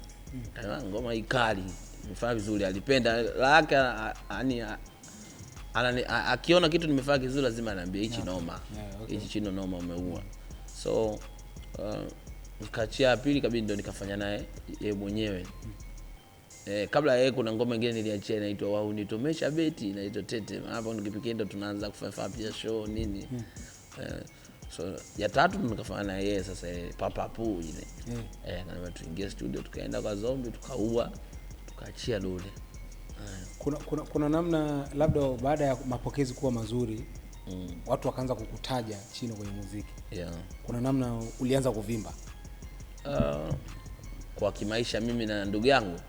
Ngoma ikali nimefanya vizuri, alipenda lake yani akiona kitu nimefanya kizuri lazima aniambie hichi noma. Hichi Chino noma umeua. So nikaachia pili kabisa ndo nikafanya naye yeye mwenyewe. Kabla yeye kuna ngoma nyingine niliachia inaitwa Waunitomesha Beti inaitwa Tete. Hapo nikipikia ndo tunaanza kufanya pia show nini. So ya tatu nikafanya na yeye sasa papapu ile. Na tuingia studio tukaenda kwa Zombi tukaua tukaachia dole. Kuna namna labda baada ya mapokezi kuwa mazuri watu wakaanza kukutaja Chino kwenye muziki. Kuna namna ulianza kuvimba? Kwa kimaisha mimi na ndugu yangu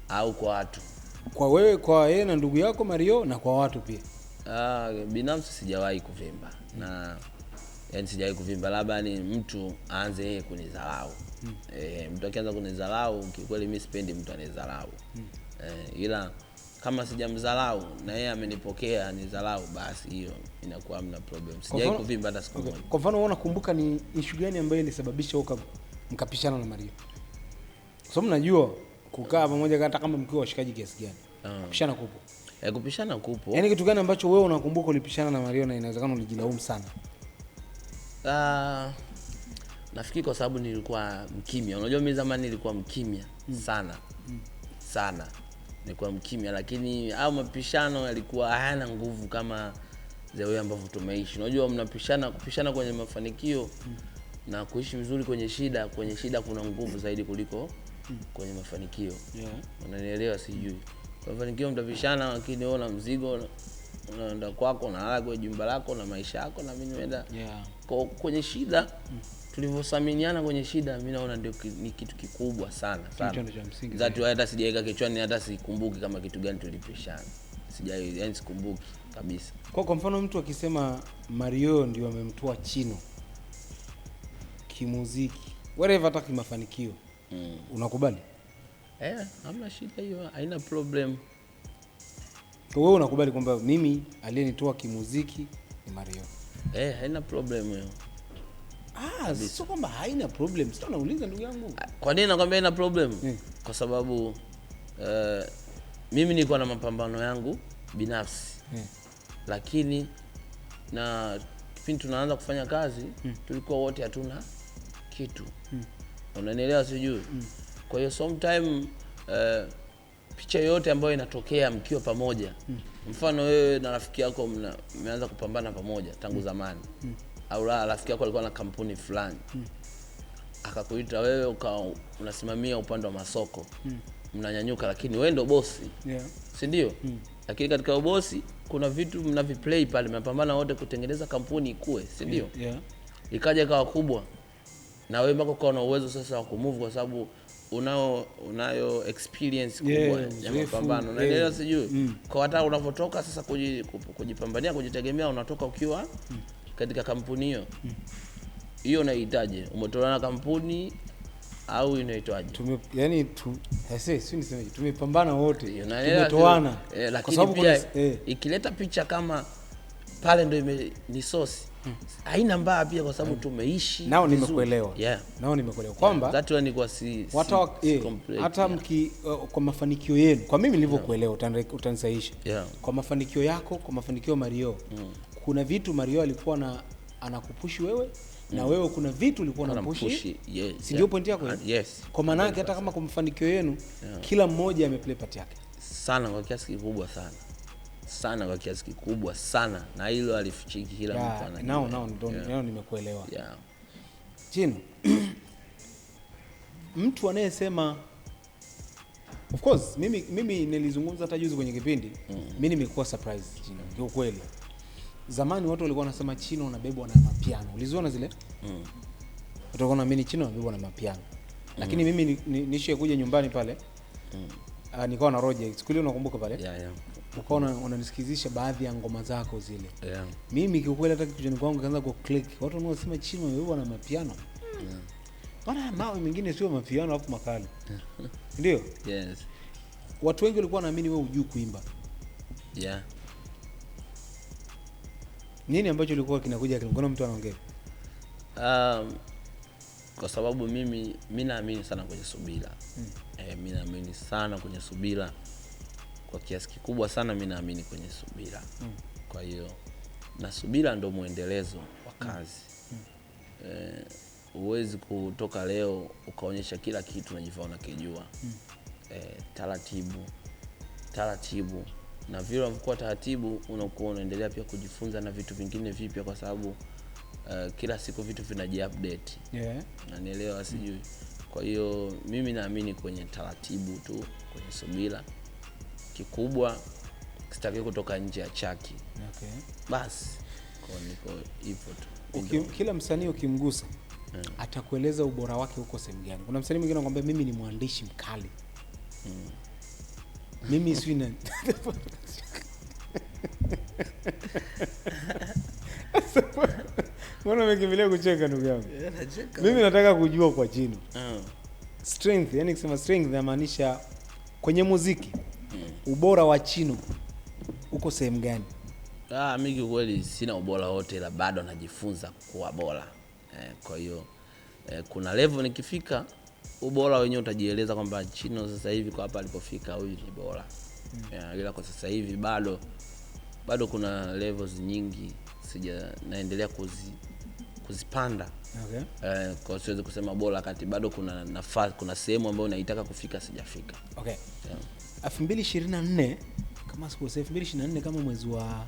au kwa watu? Kwa wewe, kwa yeye na ndugu yako Marioo na kwa watu pia? Binafsi sijawahi kuvimba. Na yani sijawahi kuvimba, labda ni mtu aanze yeye kunidharau. Mtu akianza kunidharau kikweli mimi sipendi mtu anidharau. Ila kama sijamdharau na yeye amenipokea nidharau basi hiyo inakuwa hamna problem. Sijawahi kuvimba hata siku moja. Kwa mfano unakumbuka ni issue gani ambayo ilisababisha mkapishana na Marioo? So mnajua kukaa pamoja hata kama mkiwa washikaji kiasi gani. Kupishana kupo. Kupishana kupo. Yaani kitu gani ambacho wewe unakumbuka ulipishana na Marioo na inawezekana ulijilaumu sana? Nafikiri kwa sababu nilikuwa mkimya. Unajua mimi zamani nilikuwa mkimya sana. Sana. Nilikuwa mkimya, lakini au mapishano yalikuwa hayana nguvu kama zile ambavyo tumeishi. Unajua kupishana kwenye mafanikio na kuishi vizuri kwenye shida kuna nguvu zaidi kuliko kwenye mafanikio. Unanielewa sijui. Kwa mafanikio mtapishana, lakini wewe una mzigo unaenda kwako, unalala kwa jumba lako na maisha yako, na mimi nimeenda kwenye shida. Tulivyosaminiana kwenye shida mimi naona ndio ni kitu kikubwa sana. Zatu hata sijaweka kichwani, hata sikumbuki kama kitu gani tulipishana. Yani sikumbuki kabisa. Kwa mfano mtu akisema Marioo ndio amemtoa Chino kimuziki, whatever hata kimafanikio, unakubali? Hamna shida hiyo, haina problem. Kwa wewe unakubali kwamba mimi aliyenitoa kimuziki ni Marioo? Haina problem hiyo. Sio kwamba haina problem. Sio, nauliza ndugu yangu. Kwa nini nakwambia haina problem? Kwa sababu mimi niko na mapambano yangu binafsi. Lakini na kipindi tunaanza kufanya kazi tulikuwa wote hatuna kitu. Unanielewa sijui? Kwa hiyo sometime picha yote ambayo inatokea mkiwa pamoja. Mfano wewe na rafiki yako mmeanza kupambana pamoja tangu zamani. Au rafiki yako alikuwa na kampuni fulani. Akakuita wewe unasimamia upande wa masoko. Mnanyanyuka lakini wewe ndo bosi. Si ndio? Lakini katika ubosi kuna vitu mnaviplay pale, mnapambana wote kutengeneza kampuni ikue, si ndio? Ikaja ikawa kubwa. Na wewe mpaka ukawa na uwezo sasa wa kumove kwa sababu unayo experience kubwa ya mapambano. Unaelewa sijui. Kwa hata unapotoka sasa kujipambania, kujitegemea, unatoka ukiwa katika kampuni hiyo. Hiyo unahitaji umetoana kampuni au inaitwaje? Tumepambana wote. Tumetoana. Kwa sababu pia ikileta picha kama pale ndio ni source. Haina mbaya pia kwa sababu tumeishi. Nao nimekuelewa. Nao nimekuelewa kwamba that one kwa hata kwa mafanikio yenu, kwa mimi nilivyokuelewa utanisahihisha. Kwa mafanikio yako, kwa mafanikio Marioo. Kuna vitu Marioo alikuwa anakupushi wewe na wewe kuna vitu ulikuwa unapushi. Si ndio point yako? Kwa maana yake hata kama kwa mafanikio yenu kila mmoja ameplay part yake. Sana kwa kiasi kikubwa sana. Sana kwa kiasi kikubwa sana, na hilo alifichiki kila mtu anajua. Nao nimekuelewa. Chino. Mtu anayesema of course mimi nilizungumza hata juzi kwenye kipindi. Mimi nimekuwa surprise Chino. Ndio kweli. Zamani watu walikuwa wanasema Chino anabebwa na mapiano. Uliziona zile? Watu walikuwa wanaamini Chino anabebwa na mapiano. Lakini mimi nishe kuja nyumbani pale. Nikawa na Roger. Siku ile unakumbuka pale? Ukaona unanisikizisha baadhi ya ngoma zako zile. Mimi kiukweli hata kichwani kwangu kaanza ku click. Watu wanaosema Chino anabebwa na mapiano. Bwana mawe mengine sio mapiano hapo makali. Ndio? Watu wengi walikuwa wanaamini wewe hujui kuimba. Nini ambacho ulikuwa kinakuja kuna mtu anaongea? Kwa sababu mimi naamini sana kwenye subira. Mimi naamini sana kwenye subira. Kwa kiasi kikubwa sana mimi naamini kwenye subira. Kwa hiyo na subira ndio muendelezo wa kazi. Uwezi kutoka leo ukaonyesha kila kitu unajifanya unakijua. Taratibu na vile unavyokuwa taratibu unakuwa unaendelea pia kujifunza na vitu vingine vipya kwa sababu kila siku vitu vinaji-update. Unanielewa sijui. Kwa hiyo mimi naamini kwenye taratibu tu, kwenye subira. Kikubwa sitaki kutoka nje ya chaki. Basi kwa niko hivyo tu. Kila msanii ukimgusa atakueleza ubora wake huko sehemu gani. Kuna msanii mwingine anakuambia mimi ni mwandishi mkali. Mimi sina. Mbona umekimbilia kucheka ndugu yangu? Mimi nataka kujua kwa Chino. Strength, yani kusema strength inamaanisha kwenye muziki. Ubora wa Chino uko sehemu gani? Mimi kweli sina ubora wote ila bado najifunza kuwa bora. Kwa hiyo kuna level nikifika ubora wenyewe utajieleza kwamba Chino sasa hivi kwa hapa alipofika huyu ni bora. Ila kwa sasa hivi bado kuna levels nyingi naendelea kuzipanda. Kwa siwezi kusema bora kati bado kuna nafasi, kuna sehemu ambayo naitaka kufika sijafika. 2024 kama siku 2024 kama mwezi wa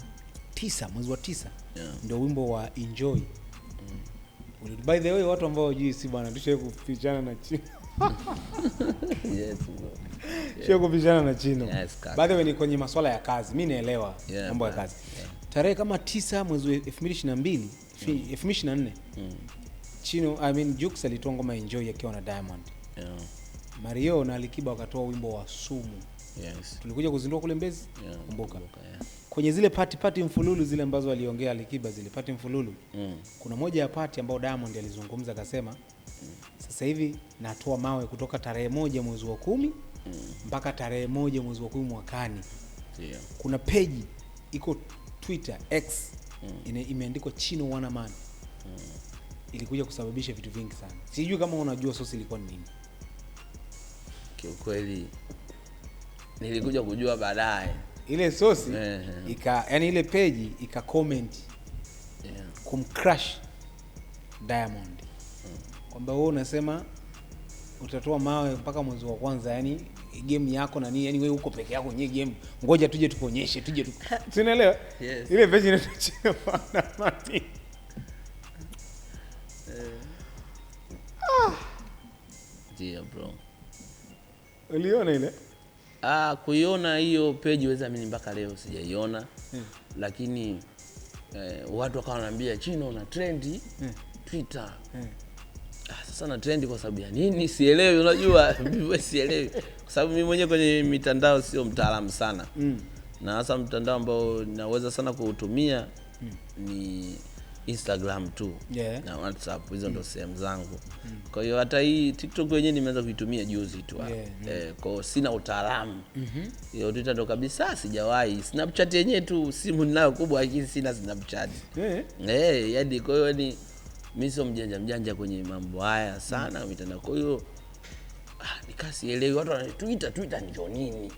9 ndio wimbo wa Enjoy. By the way watu ambao hujui si bwana tushaye kupishana na Chino. Sio kupishana na Chino. By the way ni kwenye masuala ya kazi. Mimi naelewa mambo ya kazi. Tarehe kama 9 mwezi wa 2024 Chino Jux alitoa ngoma Enjoy akiwa na Diamond. Marioo na Alikiba wakatoa wimbo wa Sumu. Tulikuja kuzindua kule Mbezi. Kumbuka. Kwenye zile party mfululu zile ambazo aliongea Alikiba zile party mfululu. Kuna moja ya party ambayo Diamond alizungumza akasema sasa hivi natoa mawe kutoka tarehe 1 mwezi wa 10 mpaka tarehe 1 mwezi wa 10 mwakani. Kuna page iko Twitter X imeandikwa Chino Wana Man. Ilikuja kusababisha vitu vingi sana. Sijui kama unajua source ilikuwa ni nini. Kiukweli nilikuja kujua baadaye. Ile source yani ile page ika comment kumcrush Diamond. Kwamba wewe unasema utatoa mawe mpaka mwezi wa kwanza, yani game yako na nini, yani wewe uko peke yako kwenye game, ngoja tuje tukuonyeshe, unaelewa? Yes. Ile page inaitwa Chino Wana Man. Ndio bro. Uliona ile? Kuiona hiyo page weza mimi mpaka leo sijaiona. Lakini watu wakawa wananiambia Chino una trendi Twitter. Sasa na trendi kwa sababu ya nini? Sielewi, unajua mimi sielewi. Kwa sababu mimi mwenyewe kwenye mitandao sio mtaalamu sana. Na hasa mtandao ambao naweza sana kuutumia ni Instagram tu, na WhatsApp, hizo ndo sehemu zangu. Kwa hiyo hata hii TikTok wenyewe nimeanza kuitumia juzi tu. Kwa sina utaalamu. Hiyo Twitter ndo kabisa sijawahi. Snapchat yenyewe tu simu ninayo kubwa, lakini sina Snapchat. Yaani kwa hiyo ni mimi sio mjanja kwenye mambo haya sana mitandao. Kwa hiyo nikasielewi watu wana Twitter ndio nini?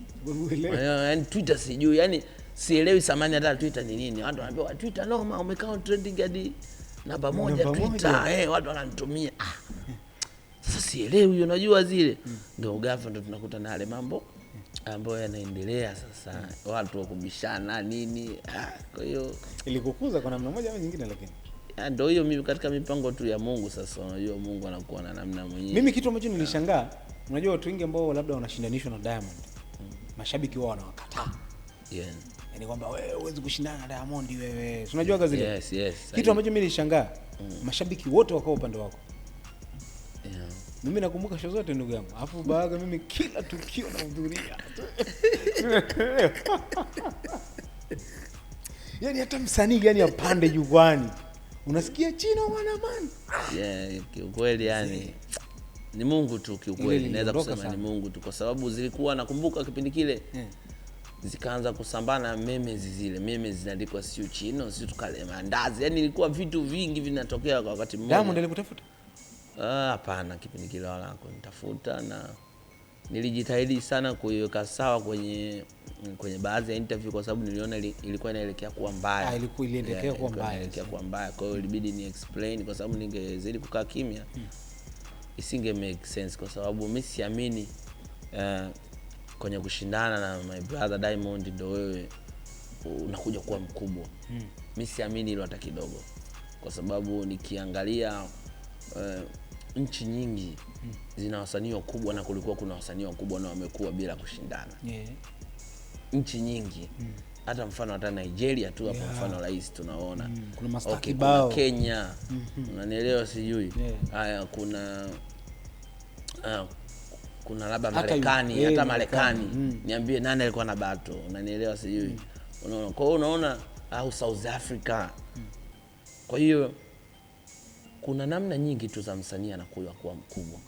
Yaani Twitter sijui, yaani sielewi samani hata Twitter ni nini. Watu wanaambia Twitter noma, umekaa trending hadi namba moja Twitter. Watu wananitumia. Sasa sielewi, unajua zile. Ndio ghafla ndo tunakuta na yale mambo ambayo yanaendelea sasa. Watu wakubishana nini. Kwa hiyo ilikukuza kwa namna moja au nyingine, lakini ndio hiyo mimi katika mipango tu ya Mungu. Sasa unajua Mungu anakuwa na namna mwenyewe. Mimi kitu ambacho nilishangaa, unajua watu wengi ambao labda wanashindanishwa na Diamond, mashabiki wao wanawakataa. Yaani kwamba wewe huwezi kushindana na Diamond wewe. Unajua kazi ile? Yes. Kitu ambacho mimi nilishangaa, mashabiki wote wako upande wako. Mimi nakumbuka show zote ndugu yangu. Alafu baada mimi kila tukio nahudhuria. Yaani hata msanii gani apande jukwani, unasikia Chino Wana Man. Kiukweli yani ni Mungu tu kiukweli, naweza kusema ni Mungu tu, kwa sababu zilikuwa nakumbuka kipindi kile zikaanza kusambana memes, zile memes zinaandikwa sio Chino sio tukale mandazi, yani ilikuwa vitu vingi vinatokea kwa wakati mmoja. Diamond alikutafuta? Hapana, kipindi kile wala kunitafuta, na nilijitahidi sana kuiweka sawa kwenye baadhi ya interview, kwa sababu niliona ilikuwa inaelekea kuwa mbaya. Ilikuwa ilielekea kuwa mbaya. Kwa hiyo ilibidi ni explain, kwa sababu ningezidi kukaa kimya isinge make sense, kwa sababu mimi siamini kwenye kushindana na my brother Diamond ndio wewe unakuja kuwa mkubwa. Mimi siamini hilo hata kidogo, kwa sababu nikiangalia nchi nyingi zina wasanii wakubwa, na kulikuwa kuna wasanii wakubwa na wamekuwa bila kushindana. Nchi nyingi, hata mfano hata Nigeria tu hapo, mfano rais tunaona. Kuna master kibao. Kuna Kenya, unanielewa sijui. Haya kuna labda Marekani, hata Marekani. Niambie nani alikuwa na bato, unanielewa sijui. Unaona, kwa hiyo unaona au South Africa. Kwa hiyo kuna namna nyingi tu za msanii anakuwa kuwa mkubwa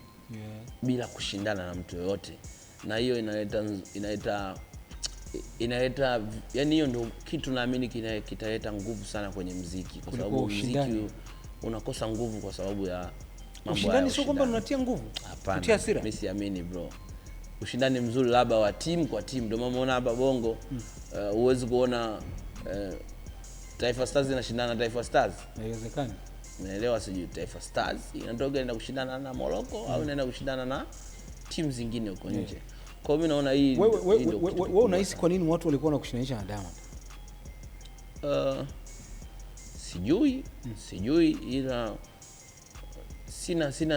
bila kushindana na mtu yoyote, na hiyo inaleta yani hiyo ndio kitu naamini kitaleta nguvu sana kwenye muziki, kwa sababu muziki unakosa nguvu kwa sababu ya mambo ya ushindani. Sio kwamba unatia nguvu, kutia hasira. Mimi siamini bro. Ushindani mzuri labda wa timu kwa timu, ndio unaona hapa Bongo uwezi kuona Taifa Stars inashindana na Taifa Stars. Haiwezekani. Naelewa sijui Taifa Stars inatoka inaenda kushindana na Morocco au inaenda kushindana na timu zingine huko nje. Kwa mimi naona hii wewe unahisi kwa nini watu walikuwa wanakushindanisha na Diamond? Sijui ila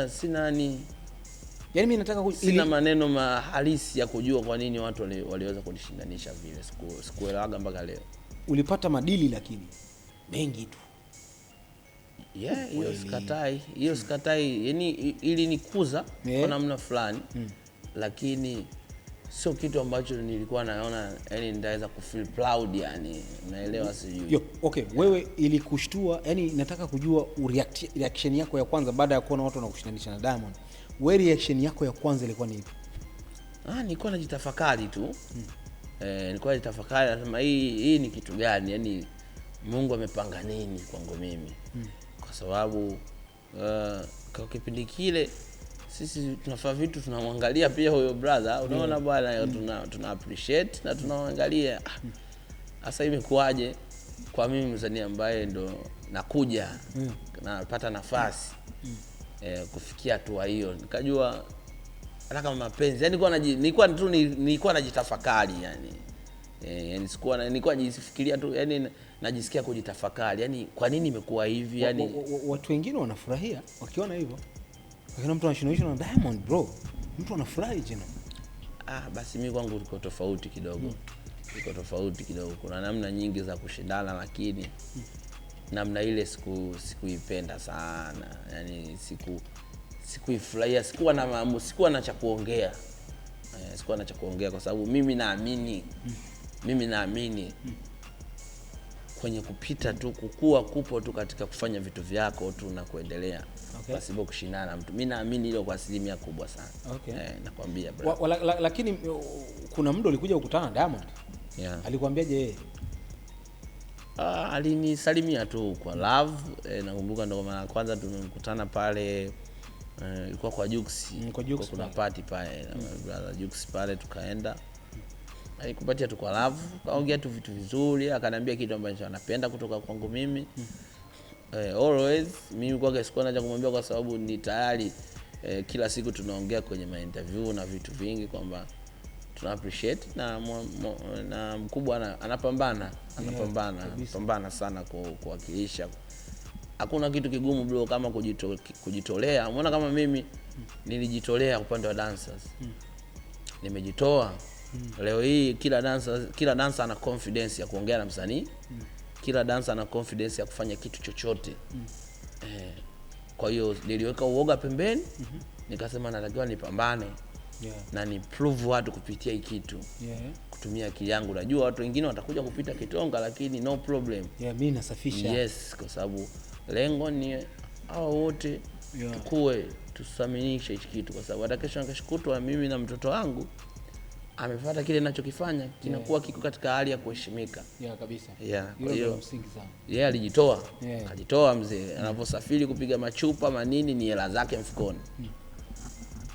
sina ni yani mimi nataka sina maneno halisi ya kujua kwa nini watu waliweza kunishindanisha vile. Sikuelewaga mpaka leo. Ulipata madili lakini mengi tu. Hiyo sikatai. Yani ili nikuza kwa namna fulani. Lakini sio kitu ambacho nilikuwa naona yani nitaweza kufeel proud, yani naelewa sijui. Wewe ilikushtua, yani nataka kujua reaction yako ya kwanza baada ya kuona watu wanakushindanisha na Diamond. Wewe reaction yako ya kwanza ilikuwa ni ipi? Nilikuwa najitafakari tu. Nilikuwa najitafakari, nasema hii ni kitu gani? Yani Mungu amepanga nini kwangu mimi? Kwa sababu kwa kipindi kile sisi tunafanya vitu tunamwangalia pia huyo brother, unaona bwana, tuna appreciate na tunaangalia. Sasa imekuaje kwa mimi msanii ambaye ndo nakuja napata nafasi kufikia hatua hiyo? Nikajua hata kama mapenzi. Yani nilikuwa najitafakari yani. Yani nilikuwa najifikiria tu, yani najisikia kujitafakari. Yani kwa nini imekuwa hivi yani? Watu wengine wanafurahia wakiona hivyo. Lakini mtu anashindwa na Diamond bro. Mtu anafurahi Chino. Basi mimi kwangu iko tofauti kidogo. Kuna namna nyingi za kushindana, lakini namna ile sikuipenda sana. Yani sikuifurahia, sikuwa na cha kuongea. Sikuwa na cha kuongea kwa sababu mimi naamini kwenye kupita tu, kukua kupo tu katika kufanya vitu vyako tu na kuendelea. Pasipo kushindana mtu. Mimi naamini hilo kwa asilimia kubwa sana. Nakwambia bro. Lakini kuna muda ulikuja kukutana na Diamond. Yeah. Alikwambiaje yeye? Alinisalimia tu kwa love. Nakumbuka ndo mara kwanza tumekutana pale, ilikuwa kwa Jux. Kuna party pale na brother Jux pale, tukaenda. Alikupatia tu kwa love, kaongea tu vitu vizuri, akaniambia kitu ambacho anapenda kutoka kwangu mimi. Always mimi kwa sikuwa naja kumwambia kwa sababu ni tayari kila siku tunaongea kwenye ma-interview na vitu vingi kwamba tuna appreciate na mkubwa anapambana sana kuwakilisha. Hakuna kitu kigumu bro kama kujitolea. Umeona kama mimi nilijitolea upande wa dancers. Nimejitoa. Leo hii kila dancer ana confidence ya kuongea na msanii. Kila dancer ana confidence ya kufanya kitu chochote. Kwa hiyo niliweka uoga pembeni. Nikasema natakiwa nipambane. Na ni prove watu kupitia hii kitu. Kutumia akili yangu. Najua watu wengine watakuja kupita kitonga, lakini no problem. Mimi nasafisha. Yes, kwa sababu lengo ni hao wote tukue, tusaminishe hiki kitu, kwa sababu hata kesho nikashukutwa mimi na mtoto wangu amefuata kile ninachokifanya kinakuwa kiko katika hali ya kuheshimika. Kabisa. Kwa hiyo alijitoa. Akajitoa mzee. Anaposafiri kupiga machupa manini ni hela zake mfukoni.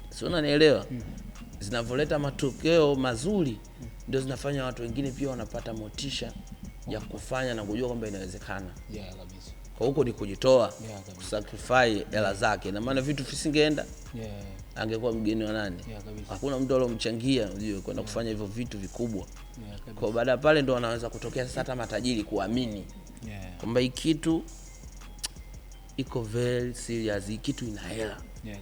Sio, unanielewa? Zinavoleta matokeo mazuri ndio zinafanya watu wengine pia wanapata motisha ya kufanya na kujua kwamba inawezekana. Kabisa. Kwa huko ni kujitoa, kusacrifice hela zake. Na maana vitu visingeenda. Angekuwa mgeni wa nani? Hakuna mtu aliyomchangia unajua kwenda kufanya hivyo vitu vikubwa. Kwa baada ya pale ndo wanaweza kutokea sasa hata matajiri kuamini kwamba hii kitu iko very serious, hii kitu ina hela.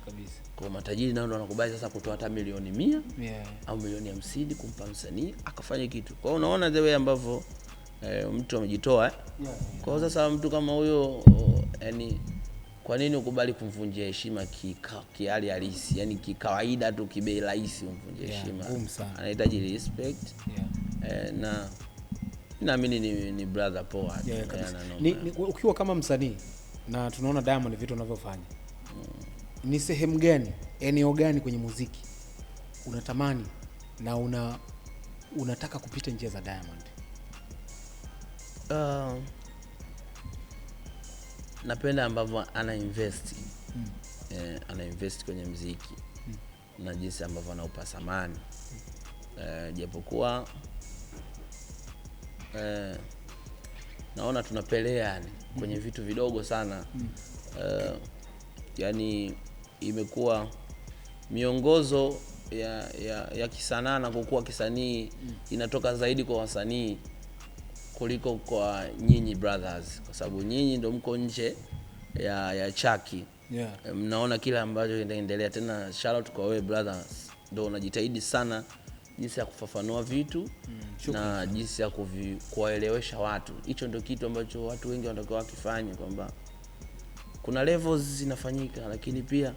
Kabisa. Kwa matajiri nao ndo wanakubali sasa kutoa hata milioni 100 au milioni 50 kumpa msanii akafanya kitu. Kwa hiyo unaona the way ambavyo mtu amejitoa. Kwa sasa mtu kama huyo yani kwa nini ukubali kumvunjia heshima hali halisi? Yani kikawaida tu, kibei rahisi umvunjie heshima. Anahitaji respect. Na naamini ni brother poa. Ukiwa kama msanii na tunaona Diamond vitu anavyofanya. Ni sehemu gani, eneo gani kwenye muziki unatamani na unataka kupita njia za Diamond? Napenda ambavyo ana invest kwenye muziki. Na jinsi ambavyo anaupa samani. Japokuwa naona tunapelea yani kwenye vitu vidogo sana. Yani imekuwa miongozo ya kisanaa na kukua kisanii inatoka zaidi kwa wasanii kuliko kwa nyinyi brothers, kwa sababu nyinyi ndio mko nje ya chaki. Mnaona kila ambacho inaendelea. Tena shout out kwa wewe brothers, ndio unajitahidi sana jinsi ya kufafanua vitu na jinsi ya kuwaelewesha watu. Hicho ndio kitu ambacho watu wengi wanatakiwa wakifanye, kwamba kuna levels zinafanyika, lakini pia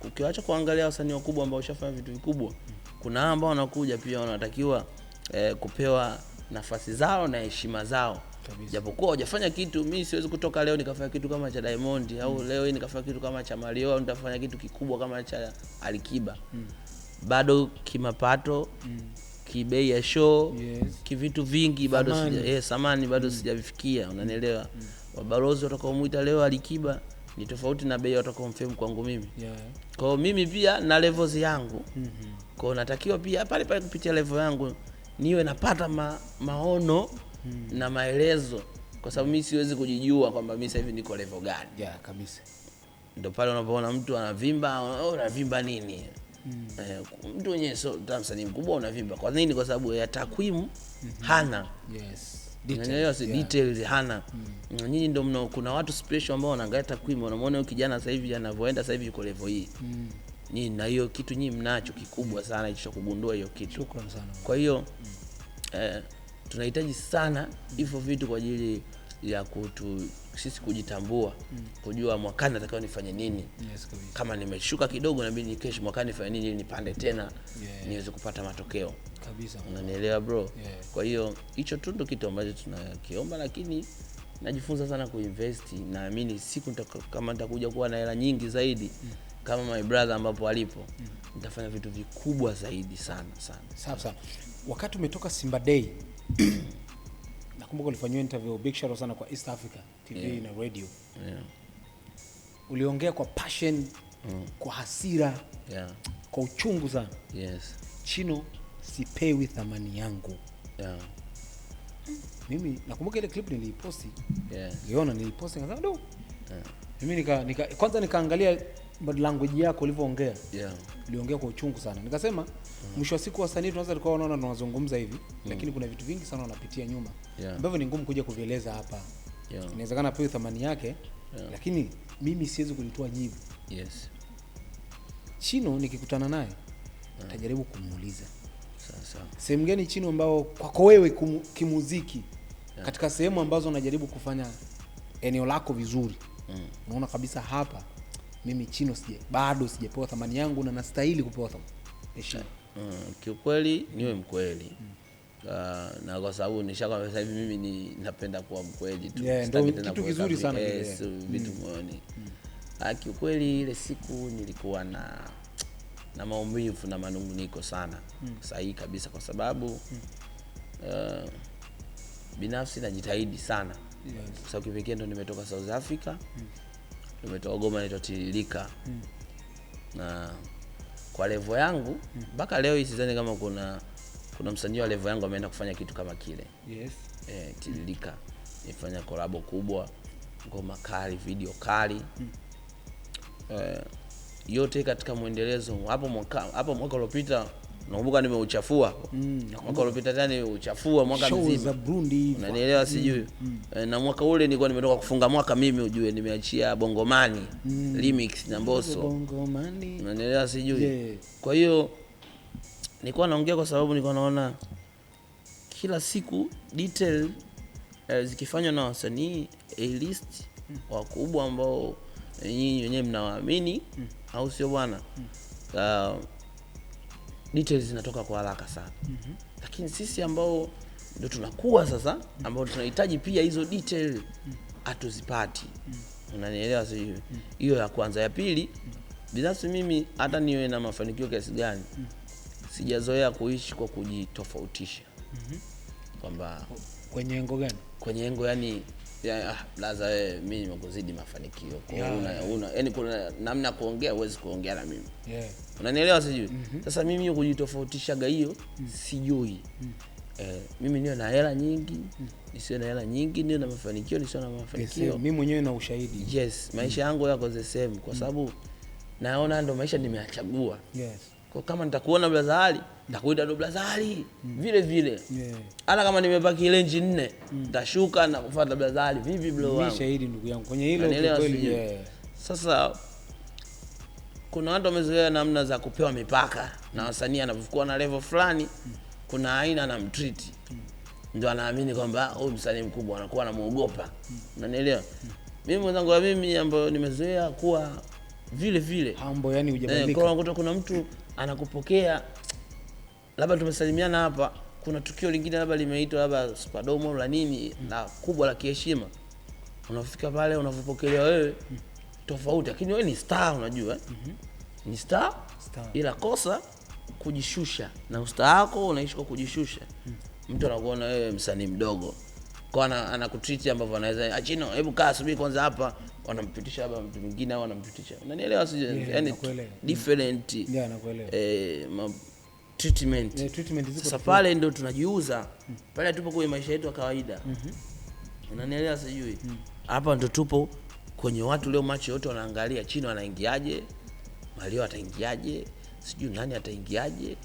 ukiacha kuangalia wasanii wakubwa ambao washafanya vitu vikubwa, kuna ambao wanakuja pia wanatakiwa kupewa nafasi zao na heshima zao. Japokuwa hujafanya kitu, mimi siwezi kutoka leo nikafanya kitu kama cha Diamond au leo nikafanya kitu kama cha Marioo au nitafanya kitu kikubwa kama cha Alikiba. Bado kimapato, kibei ya show, kivitu vingi bado samani bado sijavifikia, unanielewa? Wabalozi watakaomuita leo Alikiba ni tofauti na bei watakaomfahamu kwangu mimi. Kwa hiyo mimi pia na levels yangu. Kwa hiyo natakiwa pia pale kupitia level yangu niwe napata maono na maelezo, kwa sababu mimi siwezi kujijua kwamba mimi sasa hivi niko level gani. Kabisa. Ndio pale unapoona mtu anavimba, unavimba nini? Mtu mwenyewe so msanii mkubwa unavimba. Kwa nini? Kwa sababu ya takwimu hana. Yes. Details hana. Nyinyi ndio kuna watu special ambao wanaangalia takwimu, wanamuona huyu kijana sasa hivi anavyoenda sasa hivi yuko level hii. Nyinyi na hiyo kitu nyinyi mnacho kikubwa sana hicho kugundua hiyo kitu. Shukrani sana. Kwa hiyo tunahitaji sana hivyo vitu kwa ajili ya sisi kujitambua, kujua mwakani nataka nifanye nini. Yes, kama nimeshuka kidogo na mimi kesho mwakani nifanye nini ili nipande tena, niweze kupata matokeo. Kabisa. Unanielewa bro? Kwa hiyo hicho tu ndio kitu ambacho tunakiomba, lakini najifunza sana kuinvest. Naamini siku kama nitakuja kuwa na hela nyingi zaidi kama my brother ambapo alipo, nitafanya vitu vikubwa zaidi sana. Sawa sana. Wakati umetoka Simba Day nakumbuka ulifanywa interview, big shout sana kwa East Africa TV na radio. Uliongea kwa passion, kwa hasira, kwa uchungu sana. Yes. Chino, sipewi thamani yangu. Mimi nakumbuka ile clip niliposti. Niliona niliposti nikasema do. Mimi kwanza nikaangalia body language yako ulivyoongea. Uliongea kwa uchungu sana. Nikasema mwisho wa siku wasanii tunaweza tukao unaona tunazungumza hivi, lakini kuna vitu vingi sana wanapitia nyuma. Ambavyo ni ngumu kuja kuvieleza hapa. Inawezekana pewe thamani yake, lakini mimi siwezi kulitoa jibu. Yes. Chino nikikutana naye nitajaribu kumuuliza. Sawa. Sehemu gani Chino ambao kwako wewe kimuziki katika sehemu ambazo unajaribu kufanya eneo lako vizuri. Unaona kabisa hapa mimi Chino bado sijapewa thamani yangu na nastahili kupewa thamani. Heshima. Kiukweli niwe mkweli. Na kwa sababu nishaka sasa hivi mimi napenda kuwa mkweli tu. Ndio kitu kizuri sana kile. Vitu moyoni. Kiukweli ile siku nilikuwa na maumivu na manunguniko sana. Sahihi kabisa kwa sababu binafsi najitahidi sana. Kwa sababu kipekee ndo nimetoka South Africa. Nimetoka Goma nitotilika. Na kwa level yangu mpaka leo hii sidhani kama kuna msanii wa level yangu ameenda kufanya kitu kama kile. Yes. Tilika nifanya collab kubwa, ngoma kali, video kali. Yote katika muendelezo hapo mwaka uliopita nakumbuka nimeuchafua. Mwaka uliopita tena uchafua mwaka mzima. Unanielewa sijui. Na mwaka ule nilikuwa nimetoka kufunga mwaka mimi ujue nimeachia Bongo Man remix na Mbosso. Bongo Man. Unanielewa sijui. Kwa hiyo nilikuwa naongea kwa sababu nilikuwa naona kila siku detail zikifanywa na wasanii A-list wakubwa ambao nyinyi wenyewe mnawaamini au sio bwana? Details zinatoka kwa haraka sana. Lakini sisi ambao ndio tunakuwa sasa, ambao tunahitaji pia hizo detail hatuzipati. Unanielewa sio? Hiyo ya kwanza. Ya pili, binafsi mimi hata niwe na mafanikio kiasi gani, sijazoea kuishi kwa kujitofautisha. Kwamba kwenye engo gani? Kwenye engo yani blaza mimi nimekuzidi mafanikio. Kwa yani kuna namna kuongea huwezi kuongea na mimi. Unanielewa sijui? Sasa mimi kujitofautishaga hiyo sijui. Mimi niwe na hela nyingi, nisiwe na hela nyingi, niwe na mafanikio, nisiwe na mafanikio. Mimi mwenyewe na ushahidi. Yes, maisha yangu yako the same kwa sababu naona ndo maisha nimeachagua. Kwa kama nitakuona blaza hali, nitakuita ndo blaza hali vile vile. Hata kama nimebaki range 4, nitashuka na kufuata blaza hali. Vipi bro wangu? Mimi shahidi ndugu yangu. Kwenye hilo kweli. Sasa kuna watu wamezoea namna za kupewa mipaka na wasanii anapokuwa na level fulani, kuna aina na mtreat. Ndio anaamini kwamba huyu msanii mkubwa anakuwa anamuogopa. Unanielewa? Mimi mwenzangu wa mimi ambao nimezoea kuwa vile vile humble, yani hujabadilika. Kuna mtu anakupokea, labda tumesalimiana hapa, kuna tukio lingine labda limeitwa labda Superdomo la nini na kubwa la kiheshima, unafika pale unavopokelewa wewe tofauti, lakini wewe ni star unajua. Ni star. Ila kosa kujishusha, na ustaa wako unaishi kwa kujishusha. Mtu anakuona wewe msanii mdogo, kwa anakutreat ambavyo anaweza Chino, hebu kaa subiri kwanza hapa, wanampitisha hapa mtu mwingine au wanampitisha. Unanielewa sije? Yani different. Nakuelewa. Treatment. Sasa pale ndio tunajiuza. Pale tupo kwenye maisha yetu ya kawaida. Unanielewa sijui? Hapa ndio tupo kwenye watu leo macho yote wanaangalia Chino anaingiaje, Marioo ataingiaje, sijui nani ataingiaje,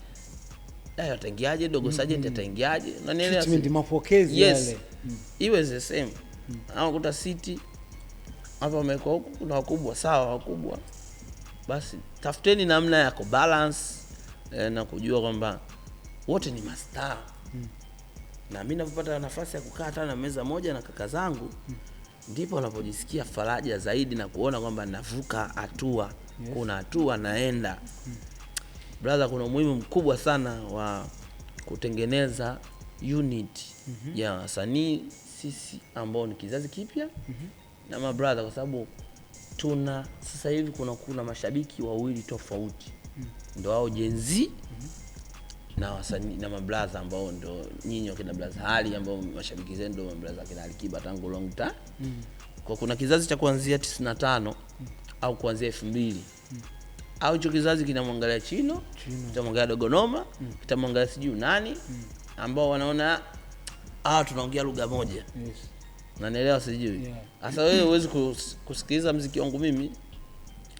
ataingiaje dogo sergeant ataingiaje, unanielewa? Treatment mapokezi yale. Iwe the same. Au kuta city hapa wamekuwa huku kuna wakubwa, sawa wakubwa. Basi tafuteni namna ya kubalance na kujua kwamba wote ni mastaa. Na mimi ninapopata nafasi ya kukaa hata na meza moja na kaka zangu, ndipo wanapojisikia faraja zaidi na kuona kwamba navuka hatua. Kuna hatua naenda. Brother, kuna umuhimu mkubwa sana wa kutengeneza unit ya wasanii sisi ambao ni kizazi kipya na mabrother, kwa sababu tuna sasa hivi kuna mashabiki wawili tofauti. Ndio hao Gen Z na wasanii na mabrother ambao ndio nyinyi wakina brother hali ambao mashabiki zenu ndio mabrother kina Alikiba tangu long time. Kwa kuna kizazi cha kuanzia 95 au kuanzia 2000. Au hicho kizazi kinamwangalia Chino, kitamwangalia Dogo Noma, kitamwangalia sijui nani ambao wanaona tunaongea lugha moja. Unanielewa sijui. Sasa wewe huwezi kusikiliza muziki wangu mimi.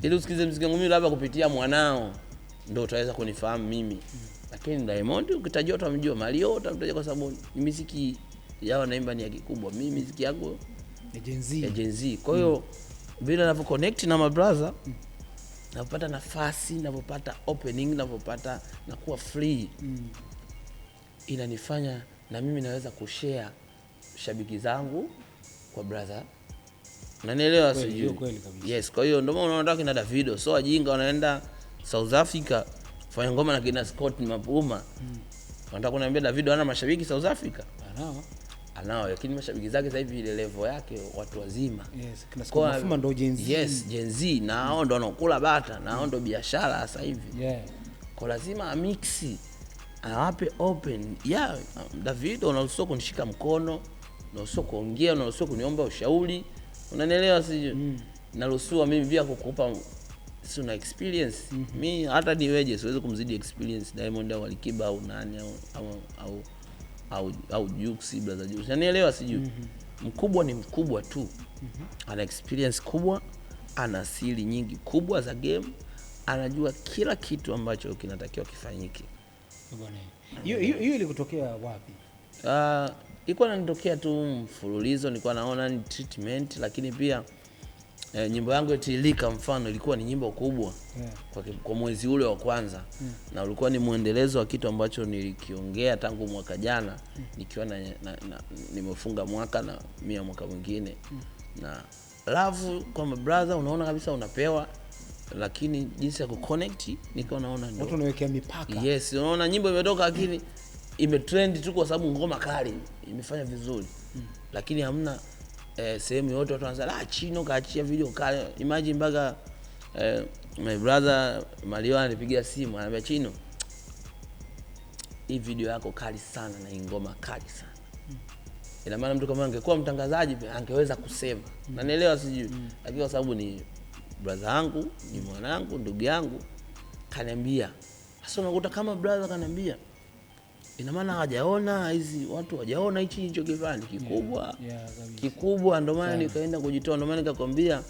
Ili usikilize muziki wangu mimi labda kupitia mwanao ndio utaweza kunifahamu mimi. Lakini Diamond ukitajua utamjua, Marioo utamtajua kwa sababu muziki yao naimba ni yake kubwa. Mimi muziki yangu ya Gen Z. Kwa hiyo bila navyo connect na my brother, napata nafasi, napopata opening, napopata na kuwa free. Inanifanya na mimi naweza kushare shabiki zangu kwa brother. Unanielewa sijui? Yes, kwa hiyo ndio maana unaona kina Davido so wajinga wanaenda South Africa kufanya ngoma na kina Scott Mapuma. Wanataka kuniambia Davido ana mashabiki South Africa? Anao, lakini mashabiki zake sasa hivi ile level yake watu wazima. Yes, kina Scott Mapuma ndio Gen Z. Yes, Gen Z na hao ndio wanakula bata na hao ndio biashara sasa hivi. Kwa lazima amixi, awape open. Davido unaruhusiwa kunishika mkono, unaruhusiwa kuongea, unaruhusiwa kuniomba ushauri. Unanielewa sijui? Naruhusiwa mimi pia kukupa una experience. Mimi hata niweje siwezi kumzidi experience Diamond au Alikiba au nani au Juxi brother Juxi. Unanielewa sijui? Mkubwa ni mkubwa tu. Ana experience kubwa, ana siri nyingi kubwa za game, anajua kila kitu ambacho kinatakiwa kifanyike. Bwana. Hiyo ilikutokea wapi? Ilikuwa inanitokea tu mfululizo, nilikuwa naona ni treatment, lakini pia nyimbo yangu Tilika mfano ilikuwa ni nyimbo kubwa kwa mwezi ule wa kwanza. Na ulikuwa ni muendelezo wa kitu ambacho nilikiongea tangu mwaka jana nikiwa nimefunga mwaka na mia mwaka mwingine. Na love kwa my brother unaona kabisa unapewa, lakini jinsi ya kuconnect niko naona ndio watu wanawekea mipaka. Yes, unaona nyimbo imetoka lakini imetrend tu kwa sababu ngoma kali imefanya vizuri. Lakini hamna sehemu yote watu wanaanza Chino kaachia video kali. Imagine mpaka my brother Marioo anipigia simu ananiambia Chino, hii video yako kali sana na ngoma kali sana. Ina maana mtu kama angekuwa mtangazaji angeweza kusema. Unanielewa sijui? Lakini kwa sababu ni brother yangu, ni mwanangu, ndugu yangu, kaniambia. Sasa unakuta kama brother kaniambia, ina maana hajaona hizi watu hajaona hicho kifani kikubwa. Kikubwa ndio maana nikaenda kujitoa, ndio maana nikakwambia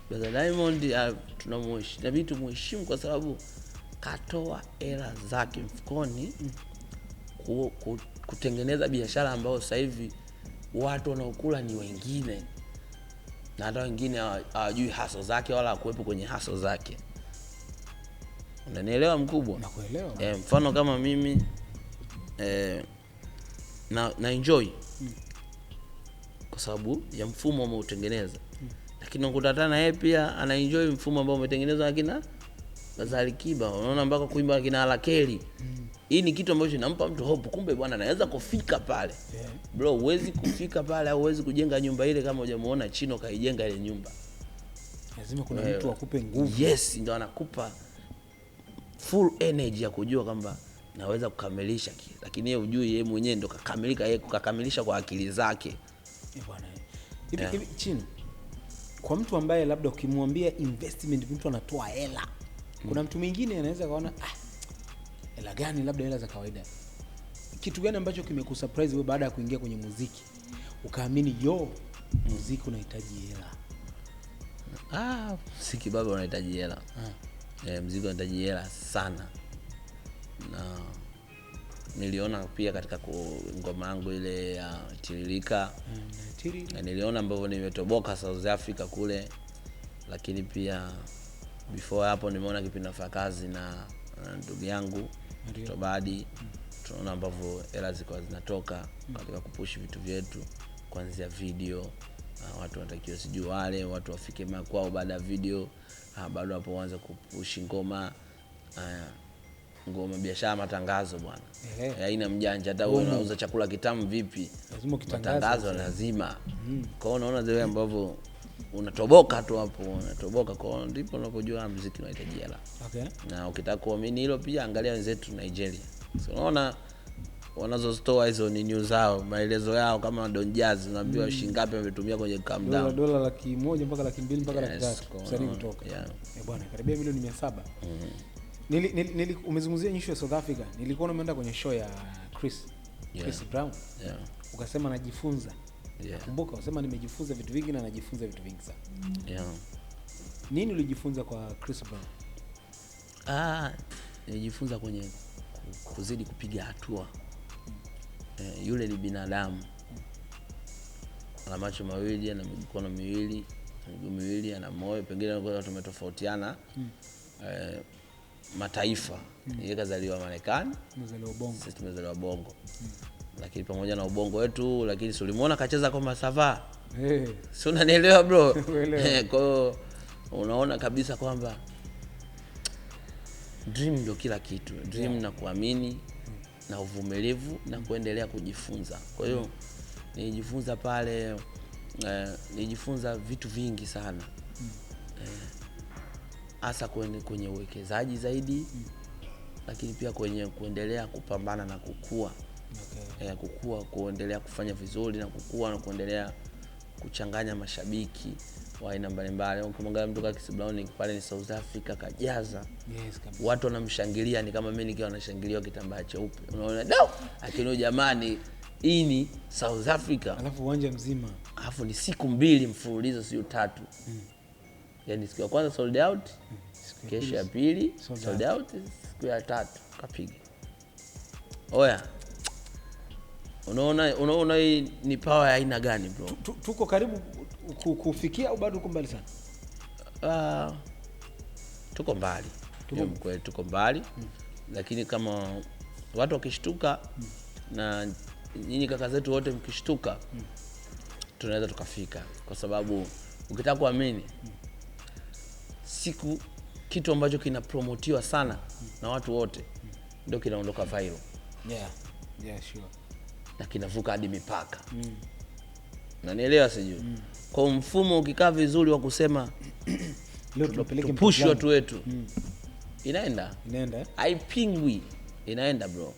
brother Diamond tunamheshimu na vitu muheshimu kwa sababu katoa hela zake mfukoni kutengeneza biashara ambayo sasa hivi watu wanaokula ni wengine. Na hata wengine hawajui hustle zake wala kuwepo kwenye hustle zake. Unanielewa mkubwa? Nakuelewa. Mfano kama mimi na enjoy kwa sababu ya mfumo umeutengeneza. Lakini unakuta na yeye pia ana enjoy mfumo ambao umetengenezwa na kina Alikiba. Unaona mpaka kuimba kina Alakeli. Hii ni kitu ambacho inampa mtu hope, kumbe bwana anaweza kufika pale. Bro, huwezi kufika pale au huwezi kujenga nyumba ile kama hujamuona Chino kaijenga ile nyumba. Lazima kuna mtu akupe nguvu. Yes, ndio anakupa full energy ya kujua kwamba naweza kukamilisha kile. Lakini yeye hujui yeye mwenyewe ndo kakamilisha kwa akili zake. Bwana. Hivi Chino, kwa mtu ambaye labda ukimwambia investment mtu anatoa hela. Kuna mtu mwingine anaweza kaona hela gani, labda hela za kawaida. Kitu gani ambacho kimekusurprise wewe baada ya kuingia kwenye muziki? Ukaamini muziki unahitaji hela. Muziki baba unahitaji hela. Muziki unahitaji hela sana. Na niliona pia katika ngoma yangu ile ya Tiririka. Na niliona ambavyo nimetoboka South Africa kule. Lakini pia before hapo nimeona kipindi nafanya kazi na ndugu yangu Tobadi. Tunaona ambavyo hela zilikuwa zinatoka katika kupush vitu vyetu, kuanzia video. Watu wanatakiwa sijui wale watu wafike makwao baada ya video, bado hapo waanze kupush ngoma. Ngoma biashara, matangazo bwana. Haina mjanja, hata wewe unauza chakula kitamu vipi, lazima kitangazo lazima. Kwa hiyo unaona zile ambavyo unatoboka tu hapo, unatoboka. Kwa hiyo ndipo unapojua muziki unahitaji hela. Na ukitaka kuamini hilo pia angalia wenzetu Nigeria. So unaona wanazozitoa hizo ni news zao, maelezo yao kama Don Jazz, unaambiwa shilingi ngapi wametumia kwenye calm down. Dola 100,000 mpaka 200,000 mpaka 300,000 kusari kutoka. Bwana karibia milioni 700. Umezungumzia issue ya South Africa. Nilikuwa nimeenda kwenye show ya Chris Brown. Ukasema najifunza. Kumbuka unasema nimejifunza vitu vingi na najifunza vitu vingi sana. Nini ulijifunza kwa Chris Brown? Nilijifunza kwenye kuzidi kupiga hatua. Yule ni binadamu. Ana macho mawili, ana mikono miwili, miguu miwili, ana moyo. Pengine kwa tumetofautiana mataifa. Yeye kazaliwa Marekani, tumezaliwa Bongo. Sisi tumezaliwa Bongo. Lakini pamoja na ubongo wetu, lakini si ulimuona kacheza kwa masava. Si unanielewa bro? Kwa hiyo unaona kabisa kwamba dream ndio kila kitu. Dream na kuamini na uvumilivu na kuendelea kujifunza. Kwa hiyo nilijifunza pale, nilijifunza vitu vingi sana. Hasa kwenye uwekezaji zaidi, lakini pia kwenye kuendelea kupambana na kukua. Kukua, kuendelea kufanya vizuri na kukua na kuendelea kuchanganya mashabiki wa aina mbalimbali. Ukimwangalia mtu kama Chris Brown pale ni South Africa kajaza. Watu wanamshangilia ni kama mimi nikiwa nashangilia kitambaa cheupe. Unaona dao? Lakini jamani, hii ni South Africa. Alafu uwanja mzima. Alafu ni siku 2 mfululizo sio 3. Yaani siku ya kwanza sold out, kesho ya pili sold out, siku ya 3 kapiga. Oya. Unaona hii ni power ya aina gani bro? Tuko karibu kufikia au bado uko mbali sana? Tuko mbali. Tuko mbali. Lakini kama watu wakishtuka na nyinyi kaka zetu wote mkishtuka, tunaweza tukafika. Kwa sababu ukitaka kuamini, siku kitu ambacho kinapromotiwa sana na watu wote ndio kinaondoka viral. Sure. Na kinavuka hadi mipaka. Unanielewa sijui? Kwa mfumo ukikaa vizuri wa kusema leo tupeleke push watu wetu. Inaenda. Haipingwi. Inaenda bro.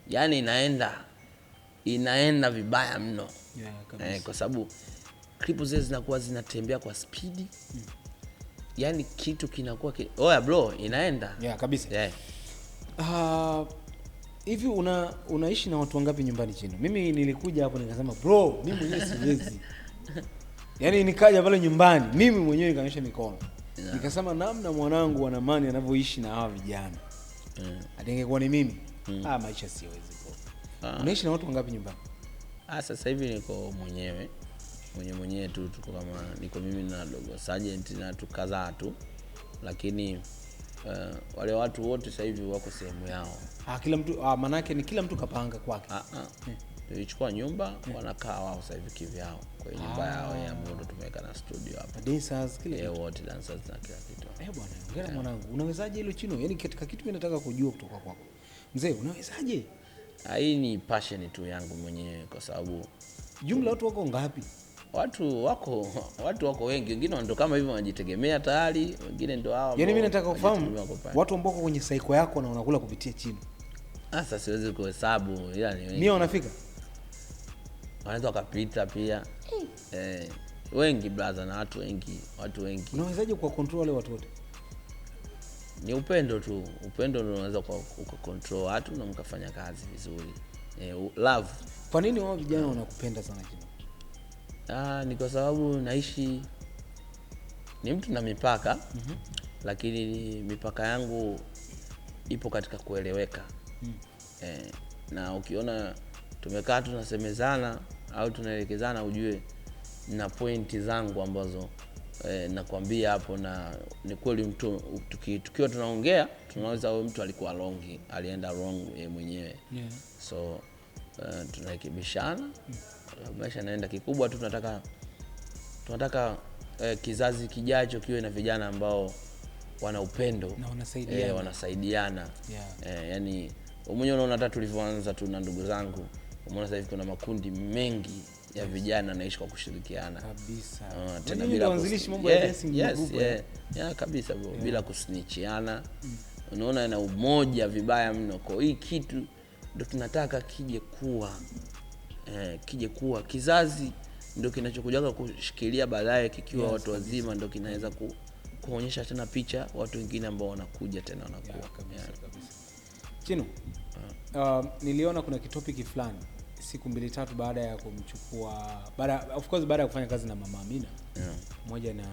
Yaani inaenda vibaya mno. Kwa sababu clip zile zinakuwa zinatembea kwa speed. Yaani kitu kinakuwa oya bro, inaenda. Kabisa. Hivi unaishi na watu wangapi nyumbani Chino? Mimi nilikuja hapo nikasema bro, mimi mwenyewe siwezi. Yaani nikaja pale nyumbani, mimi mwenyewe nikaonyesha mikono. Nikasema namna mwanangu Wana Man anavyoishi na hawa vijana. Atengekuwa ni mimi. Maisha siwezi bro. Unaishi na watu wangapi nyumbani? Sasa hivi niko mwenyewe tu, tuko kama niko mimi na dogo sergeant na tukazaa tu. Lakini wale watu wote sasa hivi wako sehemu yao. Kila mtu maana yake ni kila mtu kapanga kwake. Tulichukua nyumba, wanakaa wao sasa hivi kivyao. Kwa hiyo nyumba yao ya Mando tumeweka na studio hapa. Dancers kile. Wote dancers na kila kitu. Bwana, hongera mwanangu. Unawezaje hilo Chino? Yaani katika kitu mimi nataka kujua kutoka kwako. Mzee, unawezaje? Hii ni passion tu yangu mwenyewe kwa sababu jumla watu wako ngapi? Watu wako wengi. Wengine ndio kama hivyo wanajitegemea tayari, wengine ndio hao. Yaani mimi nataka kufahamu watu ambao wako kwenye cycle yako na unakula kupitia Chino. Sasa siwezi kuhesabu, ila ni wengi. Mimi wanafika? Wanaweza wakapita pia. Wengi brother, na watu wengi. Unawezaje kwa control wale watu wote? Ni upendo tu. Upendo ndio unaweza kwa control watu na mkafanya kazi vizuri. Love. Kwa nini wao vijana wanakupenda sana Chino? Ni kwa sababu naishi ni mtu na mipaka. lakini mipaka yangu ipo katika kueleweka. Na ukiona tumekaa tunasemezana au tunaelekezana, ujue na pointi zangu ambazo nakwambia hapo, na ni kweli mtu tukiwa tunaongea tunaweza huyo mtu alikuwa wrong, alienda wrong yeye mwenyewe. So tunarekebishana, maisha yanaenda. Kikubwa tu tunataka kizazi kijacho kiwe na vijana ambao wana upendo na wanasaidiana. Yani mwenyewe unaona hata tulivyoanza tu na ndugu zangu, umeona sasa hivi kuna makundi mengi ya vijana naishi kwa kushirikiana kabisa. Tena bila kuanzilishi mambo ya dancing group. Kabisa bro, bila kusnichiana. Unaona na umoja vibaya mno. Kwa hii kitu ndio tunataka kije kuwa kizazi ndio kinachokujaga kushikilia baadaye kikiwa watu wazima, ndio kinaweza kuonyesha tena picha watu wengine ambao wanakuja tena wanakuwa kabisa. Chino, niliona kuna kitopiki fulani siku 2-3 baada ya kumchukua, baada ya kufanya kazi na Mama Amina. Mmoja na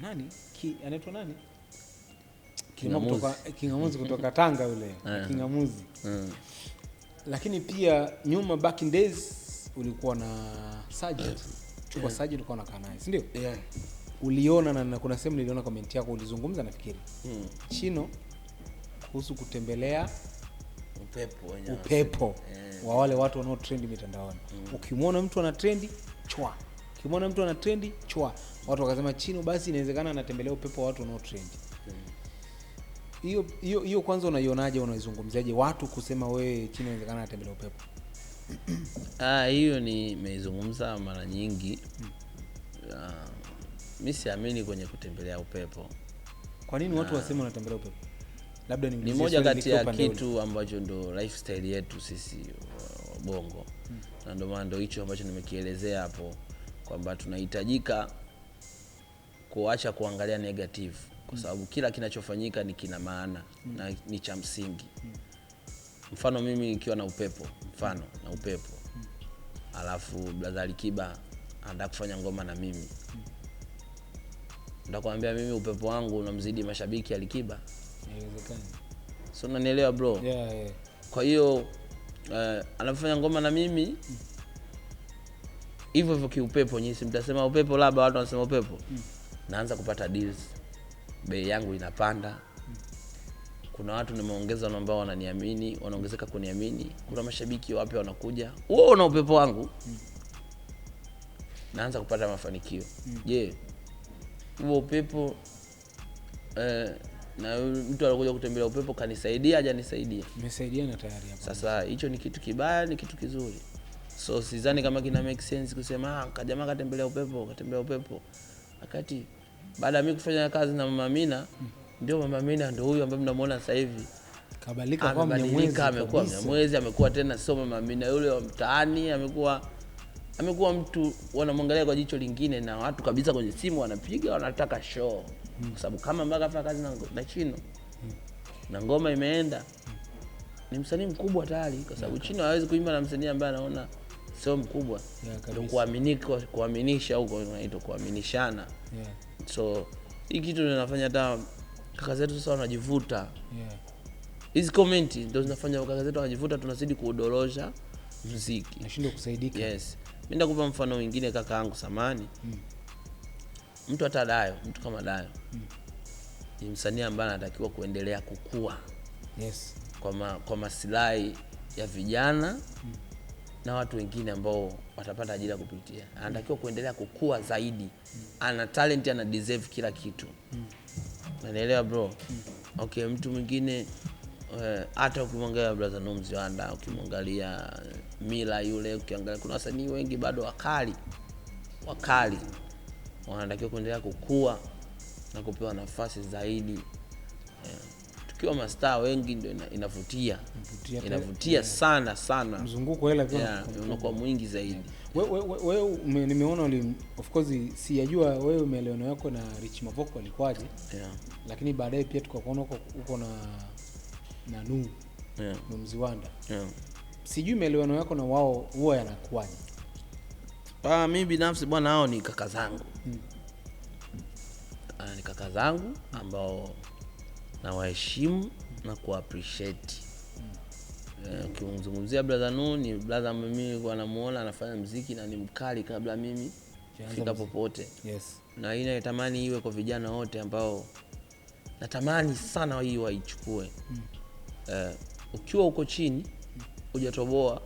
nani? Anaitwa nani? Kingamuzi kutoka Tanga yule. Kingamuzi. Lakini pia nyuma back in days ulikuwa na Sergeant. Chukua Sergeant ulikuwa na naye, si ndio? Uliona na kuna sehemu niliona comment yako ulizungumza nafikiri. Chino kuhusu kutembelea upepo wa wale watu wanao trend mitandaoni. Ukimwona mtu ana trendi, chwa. Ukimwona mtu ana trendi, chwa. Watu wakasema Chino basi inawezekana anatembelea upepo wa watu wanao trend. Hiyo kwanza unaionaje, unaizungumziaje watu kusema wewe Chino inawezekana anatembelea upepo? Hiyo nimeizungumza mara nyingi. Mimi siamini kwenye kutembelea upepo. Kwa nini watu wasema wanatembelea upepo? Labda ni moja kati ya kitu ambacho ndo lifestyle yetu sisi Bongo. Na ndio maana hicho ambacho nimekielezea hapo kwamba tunahitajika kuacha kuangalia negative, kwa sababu kila kinachofanyika ni kina maana na ni cha msingi. Mfano mimi nikiwa na upepo, alafu Brother Kiba anataka kufanya ngoma na mimi, ndakwambia mimi upepo wangu unamzidi mashabiki Alikiba? Haiwezekani. So unanielewa bro? Kwa hiyo anafanya ngoma na mimi hivyo kiupepo, nyinyi mtasema upepo, labda watu wanasema upepo. Naanza kupata deals, bei yangu inapanda. Kuna watu nimeongeza ambao wananiamini, wanaongezeka kuniamini. Kuna mashabiki wapya wanakuja, wewe na upepo wangu. Naanza kupata mafanikio. Je, huo upepo na mtu anakuja kutembelea upepo kanisaidia hajanisaidia? Nimesaidiana tayari hapo. Sasa hicho ni kitu kibaya, ni kitu kizuri. So sidhani kama kina make sense kusema jamaa katembelea upepo. Wakati baada ya mimi kufanya kazi na Mama Amina, ndio Mama Amina ndio huyu ambaye mnamuona sasa hivi kabadilika kwa Mnyamwezi, amekuwa Mnyamwezi, amekuwa tena sio Mama Amina yule wa mtaani, amekuwa mtu wanamwangalia kwa jicho lingine, na watu kabisa kwenye simu wanapiga, wanataka show. Kwa sababu kama mpaka afanya kazi na Chino na ngoma imeenda, ni msanii mkubwa tayari, kwa sababu Chino hawezi kuimba na msanii ambaye anaona sio mkubwa. Ndio kuaminisha huko inaitwa kuaminishana. So hii kitu ninafanya hata kaka zetu sasa wanajivuta. Hizi comment ndio zinafanya kaka zetu wanajivuta, tunazidi kuodorosha muziki. Nashindwa kusaidika. Yes. Mimi ndakupa mfano mwingine kaka yangu samani. Mtu kama Dayo. Ni msanii ambaye anatakiwa kuendelea kukua. Kwa maslahi ya vijana na watu wengine ambao watapata ajira kupitia. Anatakiwa kuendelea kukua zaidi. Ana talent, ana deserve kila kitu. Unaelewa bro? Okay, mtu mwingine hata ukimwangalia Brother Nomzi Wanda, ukimwangalia Mila yule, ukiangalia kuna wasanii wengi bado wakali. Wanatakiwa kuendelea kukua na kupewa nafasi zaidi. Tukiwa mastaa wengi ndio inavutia sana. Mzunguko hela pia unakuwa mwingi zaidi. Wewe nimeona of course sijajua wewe umeelewana yako na Rich Mavoko alikuwaje. Lakini baadaye pia tukakuona uko na Nomzi Wanda. Sijui umeelewana yako na wao huwa yanakuwaje? Mimi binafsi bwana, hao ni kaka zangu. ni kaka zangu ambao na waheshimu na kuappreciate. Ukizungumzia brother Nu, ni brother mimi nilikuwa namuona anafanya muziki na ni mkali kabla mimi kufika popote. Yes. Na hii natamani iwe kwa vijana wote ambao natamani sana hii waichukue. Ukiwa uko chini hujatoboa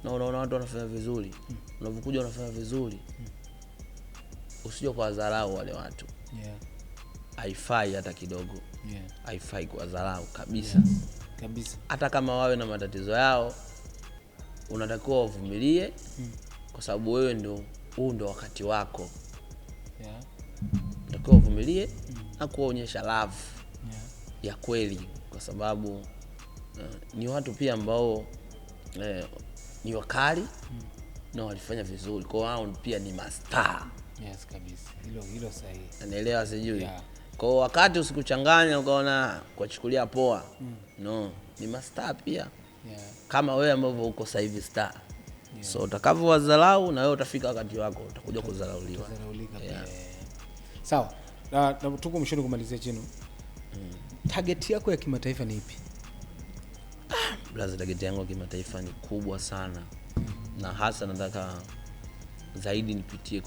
na unaona watu wanafanya vizuri, unapokuja unafanya vizuri, usije kwa dharau wale watu. Haifai hata kidogo. Haifai kwa dharau kabisa. Kabisa. Hata kama wawe na matatizo yao, unatakiwa uvumilie kwa sababu wewe ndio wakati wako. Unatakiwa uvumilie na kuonyesha love ya kweli, kwa sababu ni watu pia ambao ni wakali na walifanya vizuri, kwa wao pia ni mastaa. Yes, kabisa. Hilo sahihi. Anaelewa sijui. Kwa wakati usikuchanganya ukaona kuchukulia poa. No, ni mastaa pia. Kama wewe ambavyo uko sasa hivi star. So utakavyowadharau na wewe utafika wakati wako utakuja kudharauliwa. Sawa. Na tuko mshoni kumalizia Chino. Target yako ya kimataifa ni ipi? Blaza, target yangu ya kimataifa ni kubwa sana. Na hasa nataka zaidi nipitie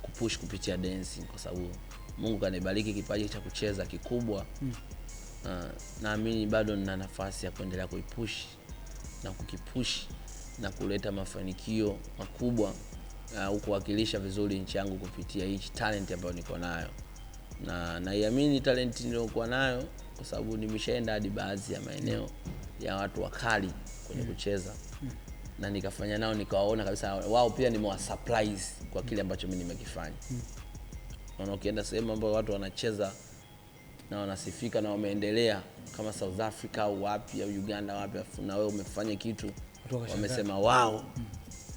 kupush kupitia dancing, kwa sababu Mungu kanibariki kipaji cha kucheza kikubwa. Naamini bado nina nafasi ya kuendelea kuipush na kukipush na kuleta mafanikio makubwa, kuwakilisha vizuri nchi yangu kupitia hii talent ambayo niko nayo. Na naiamini talent niliyokuwa nayo kwa sababu nimeshaenda hadi baadhi ya maeneo ya watu wakali kwenye kucheza. Na nikafanya nao, nikawaona kabisa wao pia nimewa surprise kwa kile ambacho mimi nimekifanya. Ukienda sehemu ambapo watu wanacheza na wanasifika na wameendelea kama South Africa au wapi au Uganda wapi, na wewe umefanya kitu wamesema wao,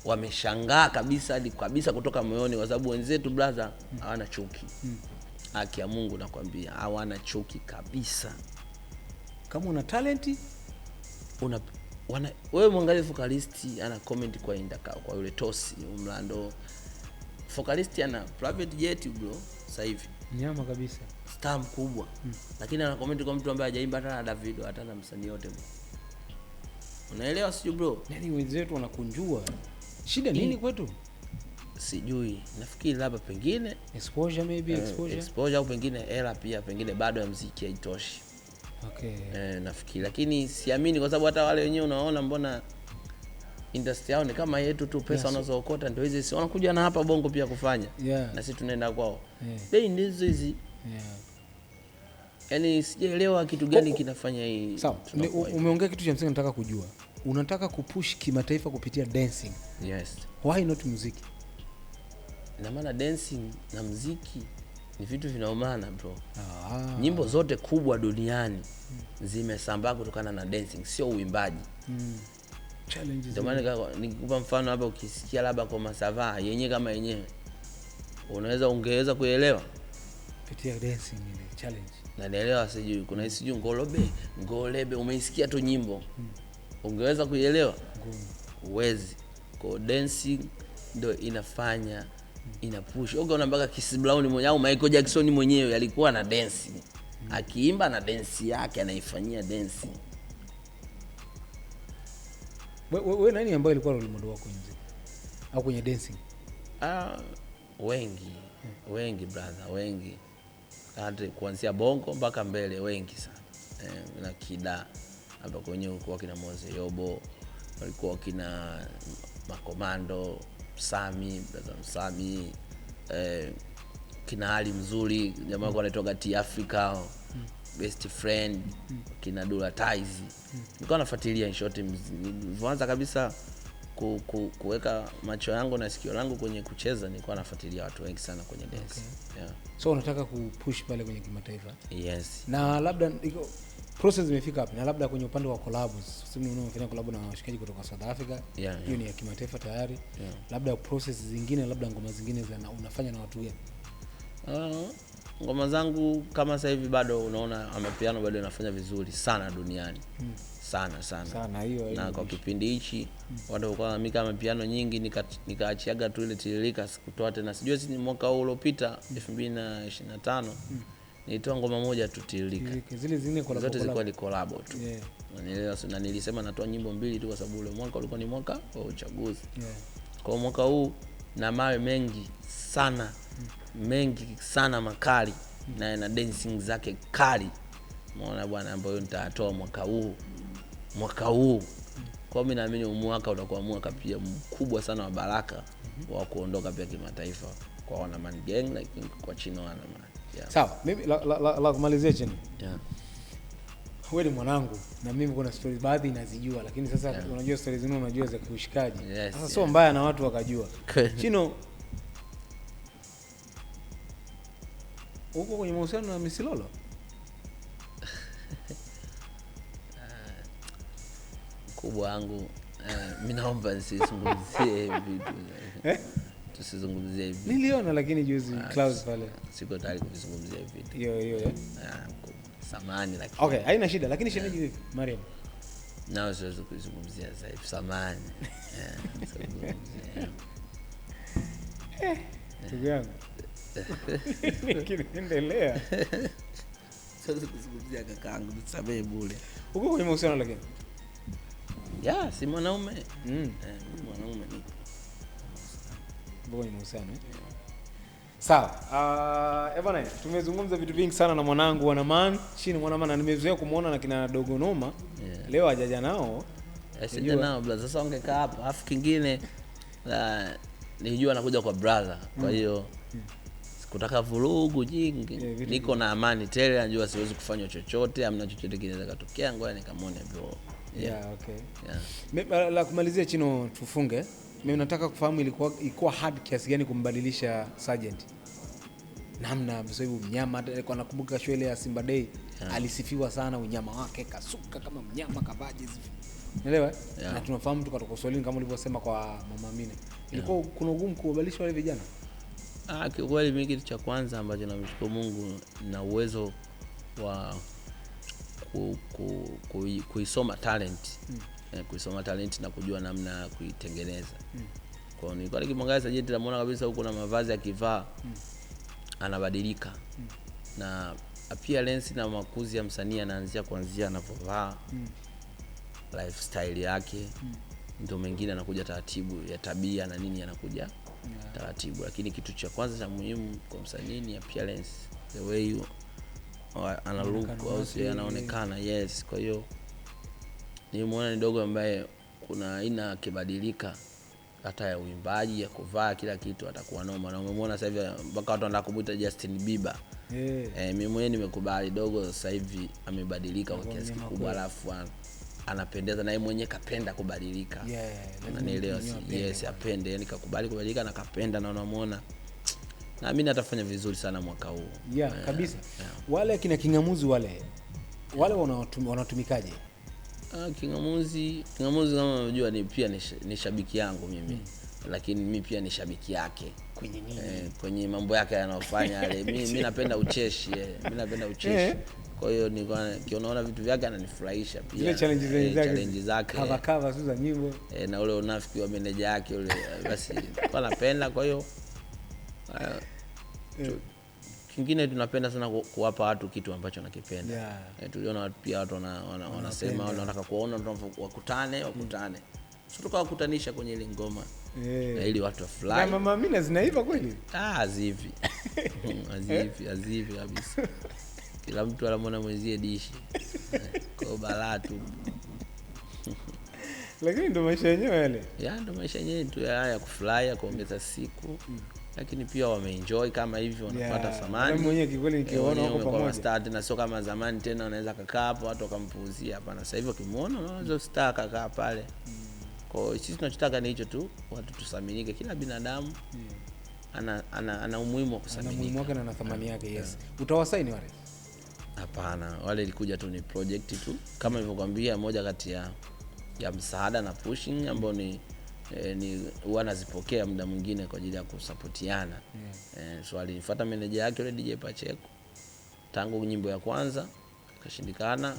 wameshangaa kabisa kutoka moyoni, kwa sababu wenzetu brother hawana chuki. Haki ya Mungu nakwambia, hawana chuki kabisa. Kama una talent wewe mwangalie Focalisti ana comment kwa Indaka kwa yule Tosi Mlando. Focalisti ana private jet bro sasa hivi. Nyama kabisa. Star mkubwa. Lakini ana comment kwa mtu ambaye hajaimba hata na Davido, hata na msanii yote bro. Unaelewa sio bro? Yaani wenzetu wanakunjua. Shida nini kwetu? Sijui. Nafikiri labda pengine exposure, maybe exposure au pengine hela pia, pengine bado ya muziki haitoshi. Okay. Nafikiri, lakini siamini kwa sababu hata wale wenyewe unaona mbona industry yao ni kama yetu tu, pesa wanazookota ndio hizi, si wanakuja na hapa Bongo pia kufanya. Na sisi tunaenda kwao. Bei ndizo hizi. Yaani sijaelewa kitu gani kinafanya hii. Sawa. Umeongea kitu cha msingi nataka kujua. Unataka kupush kimataifa kupitia dancing. Yes. Why not muziki? Na maana dancing na muziki ni vitu vinaomana bro. Nyimbo zote kubwa duniani zimesambaa kutokana na dancing, sio uimbaji. Challenges. Ndio maana nikupa mfano hapa, ukisikia labda kwa Masava yenyewe kama yenyewe ungeweza kuelewa kupitia dancing ile challenge. Na naelewa sijui kuna sijui ngolebe umeisikia tu nyimbo. Ungeweza kuielewa? Uwezi. Kwa dancing ndio inafanya inapush. Unaona mpaka Chris Brown mwenyewe au Michael Jackson mwenyewe alikuwa na dance. Akiimba na dance yake anaifanyia dance. Wewe nani ambaye alikuwa role model wako kwenye muziki au kwenye dancing? Wengi brother, wengi. Hata kuanzia Bongo mpaka mbele wengi sana. Na Kida hapa kwenye huko kina Mose Yobo, walikuwa kina Makomando, Sami, brother Sami, kina Ali mzuri, jamaa kwa anatoka Africa, best friend, kina Dula Taizi. Nilikuwa nafuatilia in short, nilianza kabisa kuweka macho yangu na sikio langu kwenye kucheza, nilikuwa nafuatilia watu wengi sana kwenye dance. So unataka kupush pale kwenye kimataifa? Yes. Na labda process imefika wapi? Na labda kwenye upande wa collabs, sisi unafanya collab na washikaji kutoka South Africa, hiyo ni ya kimataifa tayari. Labda process zingine, labda ngoma zingine unafanya na watu gani? Ngoma zangu kama sasa hivi bado unaona Amapiano bado inafanya vizuri sana duniani. Sana hiyo. Na kwa kipindi hichi watu walikuwa mimi kama piano nyingi nikaachiaga tu ile tiririka, sikutoa tena. Sijui si mwaka huu uliopita 2025 nilitoa ngoma moja tu Tiririka. Zile zingine zote zilikuwa ni collab tu. Na nilisema natoa nyimbo 2 tu kwa sababu ule mwaka ulikuwa ni mwaka wa uchaguzi. Kwa mwaka huu na mawe mengi sana makali na dancing zake kali. Umeona bwana, ambayo nitatoa mwaka huu. Kwa mimi naamini mwaka utakuwa mwaka pia mkubwa sana wa baraka wa kuondoka pia kimataifa kwa Wana Man Gang, like kwa Chino Wana Man. Sawa, mimi la kumalizia Chino. Wewe ni mwanangu na mimi kuna stories baadhi nazijua, lakini sasa unajua stories zingine unajua za kushikaji. Sasa sio mbaya na watu wakajua. Chino, uko kwenye mahusiano na Misilolo? Kubwa wangu, mimi naomba nisizungumzie vitu. Tusizungumzie hivi. Niliona lakini juzi Clouds pale. Siko tayari kuzungumzia vitu. Hiyo. Samahani lakini. Okay, haina shida, lakini shemeji vipi? Marioo. Nao siwezi kuzungumzia Zaidi. Samahani. Ndugu yangu. Nikiendelea. Siwezi kuzungumzia kakaangu, nisamehe bure. Uko kwenye mahusiano lakini? Si mwanaume. Mwanaume ni. Uko kwenye mahusiano. Sawa. Bwana, tumezungumza vitu vingi sana na mwanangu Wana Man, Chino Wana Man, na nimezoea kumuona na kina Dogo Noma. Leo hajaja nao. Sija nao brother. Sasa ongekaa hapa. Afu kingine nilijua anakuja kwa brother. Kwa hiyo sikutaka vurugu nyingi. Niko na amani tele, najua siwezi kufanya chochote, hamna chochote kinaweza kutokea, ngoja nikamwone bro. La kumalizia Chino, tufunge. Mimi nataka kufahamu ilikuwa hard kiasi gani kumbadilisha Sergeant. Namna msoebu mnyama, kwa nakumbuka show ile ya Simba Day alisifiwa sana unyama wake, kasuka kama mnyama, kavaje. Unaelewa? Na tunafahamu tukatoka Swahili kama ulivyosema kwa Mama Amina. Ilikuwa kuna ugumu kubadilisha wale vijana. Kwa kweli mimi kitu cha kwanza ambacho namshukuru Mungu na uwezo wa kuisoma talent. Kuisoma talent na kujua namna ya kuitengeneza. Kwa hiyo nilikuwa nikimwangalia Sergeant namuona kabisa huko na mavazi akivaa anabadilika. Na appearance na makuzi ya msanii anaanzia kuanzia anapovaa, lifestyle yake. Ndio mengine anakuja taratibu, ya tabia na nini anakuja taratibu. Lakini kitu cha kwanza cha muhimu kwa msanii ni appearance, the way you ana look au anaonekana. Kwa hiyo nimeona ni dogo ambaye kuna aina kibadilika hata ya uimbaji, ya kuvaa, kila kitu atakuwa noma. Na umemwona sasa hivi mpaka watu wanataka kumuita Justin Bieber. Mimi mwenyewe nimekubali dogo sasa hivi amebadilika kwa kiasi kikubwa, alafu anapendeza na yeye mwenyewe kapenda kubadilika. Unanielewa? Apende, yani kakubali kubadilika na kapenda, na unamuona na mimi natafanya vizuri sana mwaka huu. Kabisa. Wale kina kingamuzi wale wanatumikaje? Kingamuzi kama unajua ni pia ni shabiki yangu mimi. Lakini mimi pia ni shabiki yake. Kwenye nini? Kwenye mambo yake anayofanya yale. Mimi napenda ucheshi. Kwa hiyo nikiona vitu vyake ananifurahisha pia. Zile challenge zake. Cover za nyimbo. Na ule unafiki wa meneja yake ule basi kwa napenda. Kwa hiyo kingine tunapenda sana kuwapa watu kitu ambacho wanakipenda. Tuliona watu pia watu wanasema wanataka kuona wakutane. Sio tukawakutanisha kwenye ile ngoma. Ili watu wafurahi. Na Mama Amina zinaiva kweli? Azivi kabisa. Kila mtu anamwona mwenzie dishi. Kwa balaa tu. Lakini ndo maisha yenyewe yale. Ndo maisha yenyewe tu ya kufurahi, kuongeza siku. Lakini pia wameenjoy kama hivi, wanapata thamani. Mimi mwenyewe kikweli nikiona wako pamoja. Start na sio kama zamani tena unaweza kukaa hapo watu wakampuuzia. Hapana, sasa hivi ukimuona unaweza star kakaa pale. Kwa hiyo sisi tunachotaka ni hicho tu, watu tusaminike. Kila binadamu ana umuhimu wa kusaminika. Ana umuhimu wake na thamani yake. Utawasaini wale? Hapana, wale ilikuja tu ni project tu. Kama nilivyokuambia, moja kati ya msaada na pushing ambao ni wanazipokea muda mwingine kwa ajili ya kusapotiana. So alinifuata manager yake yule DJ Pacheco. Tangu nyimbo ya kwanza kashindikana,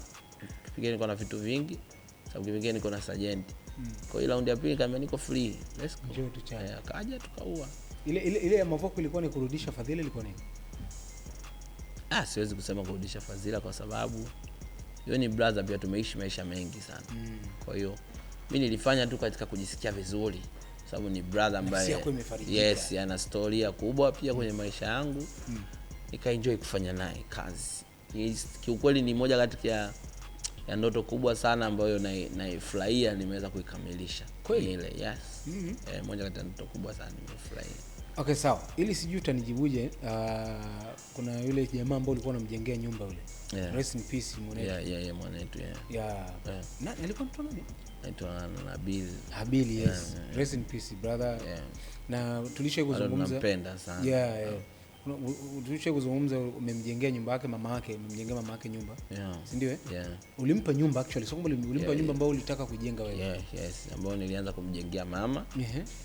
kipigeni niko na vitu vingi, sababu kipigeni niko na Sergeant. Kwa hiyo round ya pili kama niko free, let's go. Njoo tuchane. Akaja tukaua. Ile ya Mavoko ilikuwa ni kurudisha fadhila, ilikuwa nini? Siwezi kusema kurudisha fadhila kwa sababu yeye ni brother pia, tumeishi maisha mengi sana. Kwa hiyo mimi nilifanya tu katika kujisikia vizuri sababu ni brother ambaye yes, ana story kubwa pia kwenye maisha yangu. Nikaenjoy kufanya naye kazi. Kiukweli ni moja kati ya ndoto kubwa sana ambayo naifurahia nimeweza kuikamilisha. Ile yes. Moja kati ya ndoto kubwa sana nimefurahia. Okay, sawa. Ili sijui utanijibuje, kuna yule jamaa ambaye ulikuwa unamjengea nyumba yule. Rest in peace mwanetu. Mwanetu. Nani alikuwa mtu nani? Anaitwa Nabil. Yes. Rest in peace brother. Na tulishawahi kuzungumza. Nampenda sana. Tulishawahi kuzungumza, umemjengea nyumba yake mama yake, umemjengea mama yake nyumba. Si ndio? Ulimpa nyumba actually, sio kwamba ulimpa nyumba ambayo ulitaka kujenga wewe. Yes, ambayo nilianza kumjengea mama.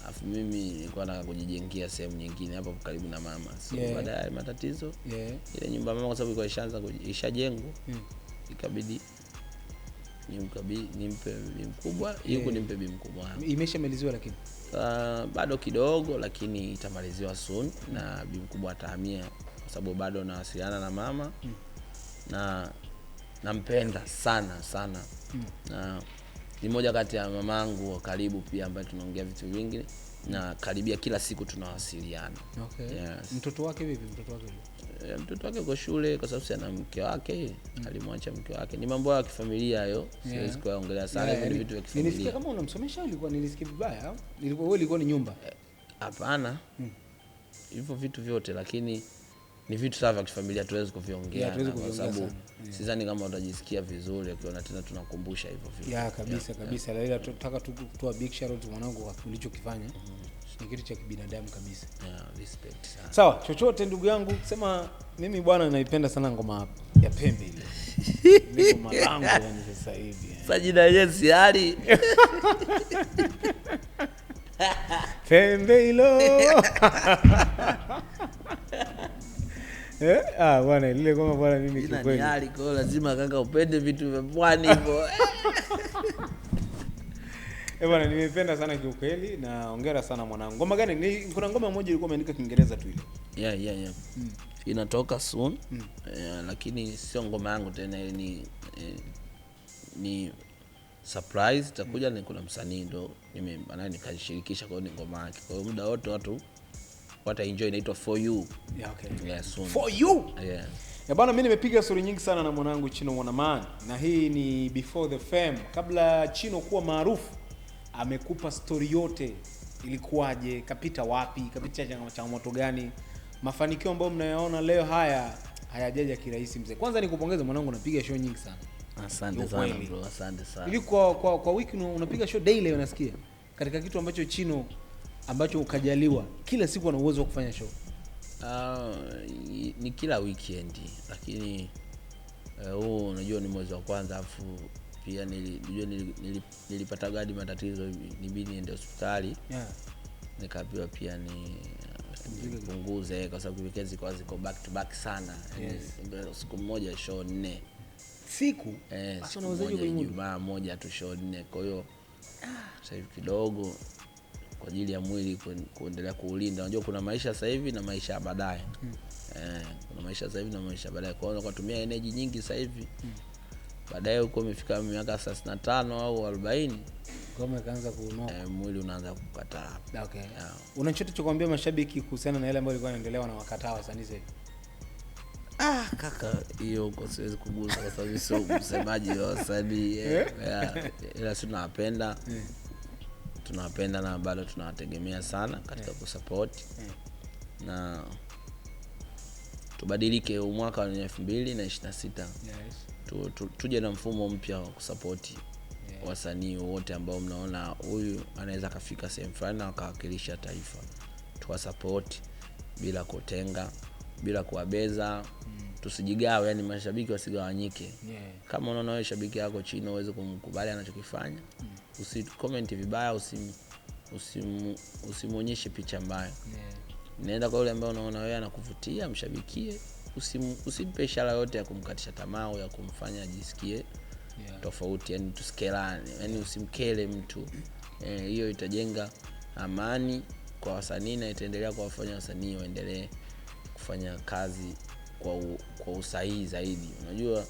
Alafu mimi nilikuwa nataka kujijengea sehemu nyingine hapo karibu na mama. So baada ya matatizo, ile nyumba mama kwa sababu ilikuwa ishaanza ishajengwa, ikabidi nimpe mkubwa, yuko nimpe mkubwa. Imeshamaliziwa lakini bado kidogo, lakini itamaliziwa soon na mkubwa atahamia kwa sababu bado nawasiliana na mama. Na nampenda sana sana. Na ni moja kati ya mamangu wa karibu pia ambaye tunaongea vitu vingi na karibia kila siku tunawasiliana. Yes. Mtoto wake vipi? Mtoto wake kwa shule kwa sababu ana mke wake, alimwacha mke wake. Ni mambo ya kifamilia hayo. Siwezi kuongelea sana ni vitu vya kifamilia. Nilisikia kama unamsomesha, nilisikia vibaya. Ilikuwa ni nyumba. Hapana. Hivyo vitu vyote, lakini ni vitu sawa vya kifamilia, tuwezi kuviongea kwa sababu sidhani kama utajisikia vizuri ukiona tena tunakumbusha hivyo vitu. Kabisa. Ila tunataka tu kutoa big shout out mwanangu kwa ulichokifanya. Ni kitu cha kibinadamu kabisa. Respect sana. Sawa, chochote ndugu yangu, sema mimi bwana naipenda sana ngoma ya pembe ile. Niko malango yani sasa hivi. Sajida yensi hali. Pembe ilo. Bwana ile kama bwana mimi kikweli. Ni hali kwa lazima kaka upende vitu vya pwani hivyo. Bwana nimependa sana kiukweli na hongera sana mwanangu. Ngoma gani? Kuna ngoma moja ilikuwa imeandika Kiingereza tu ile. Yeah. Inatoka soon. Lakini sio ngoma yangu tena, ni surprise itakuja. Ni kuna msanii ndo nikashirikisha kwa ngoma yake. Kwa hiyo muda wote watu enjoy, inaitwa For You. Soon. For You. Bwana mimi nimepiga story nyingi sana na mwanangu Chino Wana Man, na hii ni before the fame. Kabla Chino kuwa maarufu, amekupa story yote. Ilikuwaje, kapita wapi, kapita changamoto gani, mafanikio ambayo mnayaona leo hayajaja kirahisi mzee. Kwanza nikupongeze mwanangu, unapiga show nyingi sana. Asante sana bro, asante sana. Ili kwa wiki unapiga show daily, unasikia? Katika kitu ambacho Chino ambacho ukajaliwa kila siku ana uwezo wa kufanya show. Ni kila weekend, lakini unajua ni mwezi wa kwanza, afu pia nilipata gadi matatizo, nibidi niende hospitali. Nikapewa pia nipunguze kwa sababu weekends kwa ziko back to back sana. Siku moja show 4. Siku? Sasa unawezaje kwa Ijumaa moja tu show 4. Kwa hiyo sasa hivi kidogo kwa ajili ya mwili kuendelea kuulinda. Unajua kuna maisha sasa hivi na maisha baadaye. Kuna maisha sasa hivi na maisha baadaye. Kwa hiyo unatumia energy nyingi sasa hivi. Baadaye uko umefika miaka 35 au 40, ngoma kaanza kuunoka. Mwili unaanza kukataa. Okay. Una chochote cha kuambia mashabiki kuhusiana na yale ambayo ilikuwa inaendelea na wakataa wasanii sasa? Kaka, hiyo uko siwezi kugusa kwa sababu sio msemaji wa wasanii. Ila tunawapenda na bado tunawategemea sana katika kusupport. Na tubadilike mwaka wa 2026. Tuje na mfumo mpya wa kusupport wasanii wote ambao mnaona huyu anaweza kafika sehemu fulani na akawakilisha taifa. Tuwasupport bila kutenga, bila kuwabeza. Tusijigawe, yani mashabiki wasigawanyike. Kama unaona wewe shabiki yako Chino uweze kumkubali anachokifanya, usicomment vibaya, usimuonyeshe picha mbaya. Nenda kwa yule ambaye unaona wewe anakuvutia, mshabikie. Usimpe ishara yote ya kumkatisha tamaa au ya kumfanya ajisikie tofauti, yani tusikelane, yani usimkele mtu. Hiyo itajenga amani kwa wasanii na itaendelea kuwafanya wasanii waendelee kufanya kazi kwa usahihi zaidi. Unajua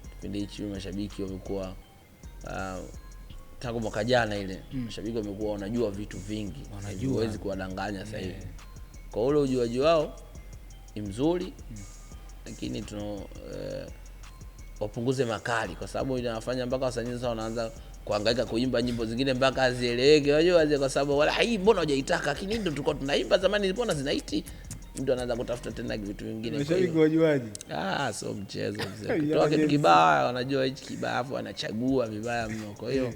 kipindi hichi mashabiki wamekuwa tangu mwaka jana ile mashabiki wamekuwa wanajua vitu vingi, huwezi kuwadanganya sasa hivi. Kwa ule ujuaji wao ni mzuri, lakini wapunguze makali, kwa sababu inafanya mpaka wasanii sasa wanaanza kuhangaika kuimba nyimbo zingine mpaka azieleweke. Unajua kwa sababu wala hii mbona hujaitaka, lakini ndio tulikuwa tunaimba zamani, mbona zinaiti, mtu anaanza kutafuta tena vitu vingine. Mashabiki wajuaji so mchezo mzee, kutoa kitu kibaya wanajua hichi kibaya, afu wanachagua vibaya mno. Kwa hiyo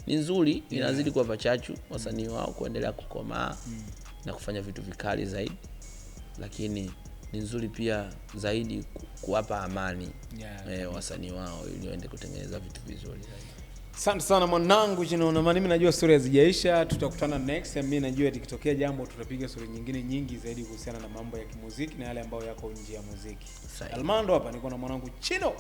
ni nzuri, inazidi kuwapa chachu wasanii wao kuendelea kukomaa na kufanya vitu vikali zaidi, lakini ni nzuri pia zaidi kuwapa amani wasanii wao ili waende kutengeneza vitu vizuri zaidi. Asante sana mwanangu Chino Wana Man. Mimi najua story hazijaisha, tutakutana next. Mimi najua ikitokea jambo tutapiga story nyingine nyingi zaidi kuhusiana na mambo ya kimuziki na yale ambayo yako nje ya muziki. Mando hapa niko na mwanangu Chino.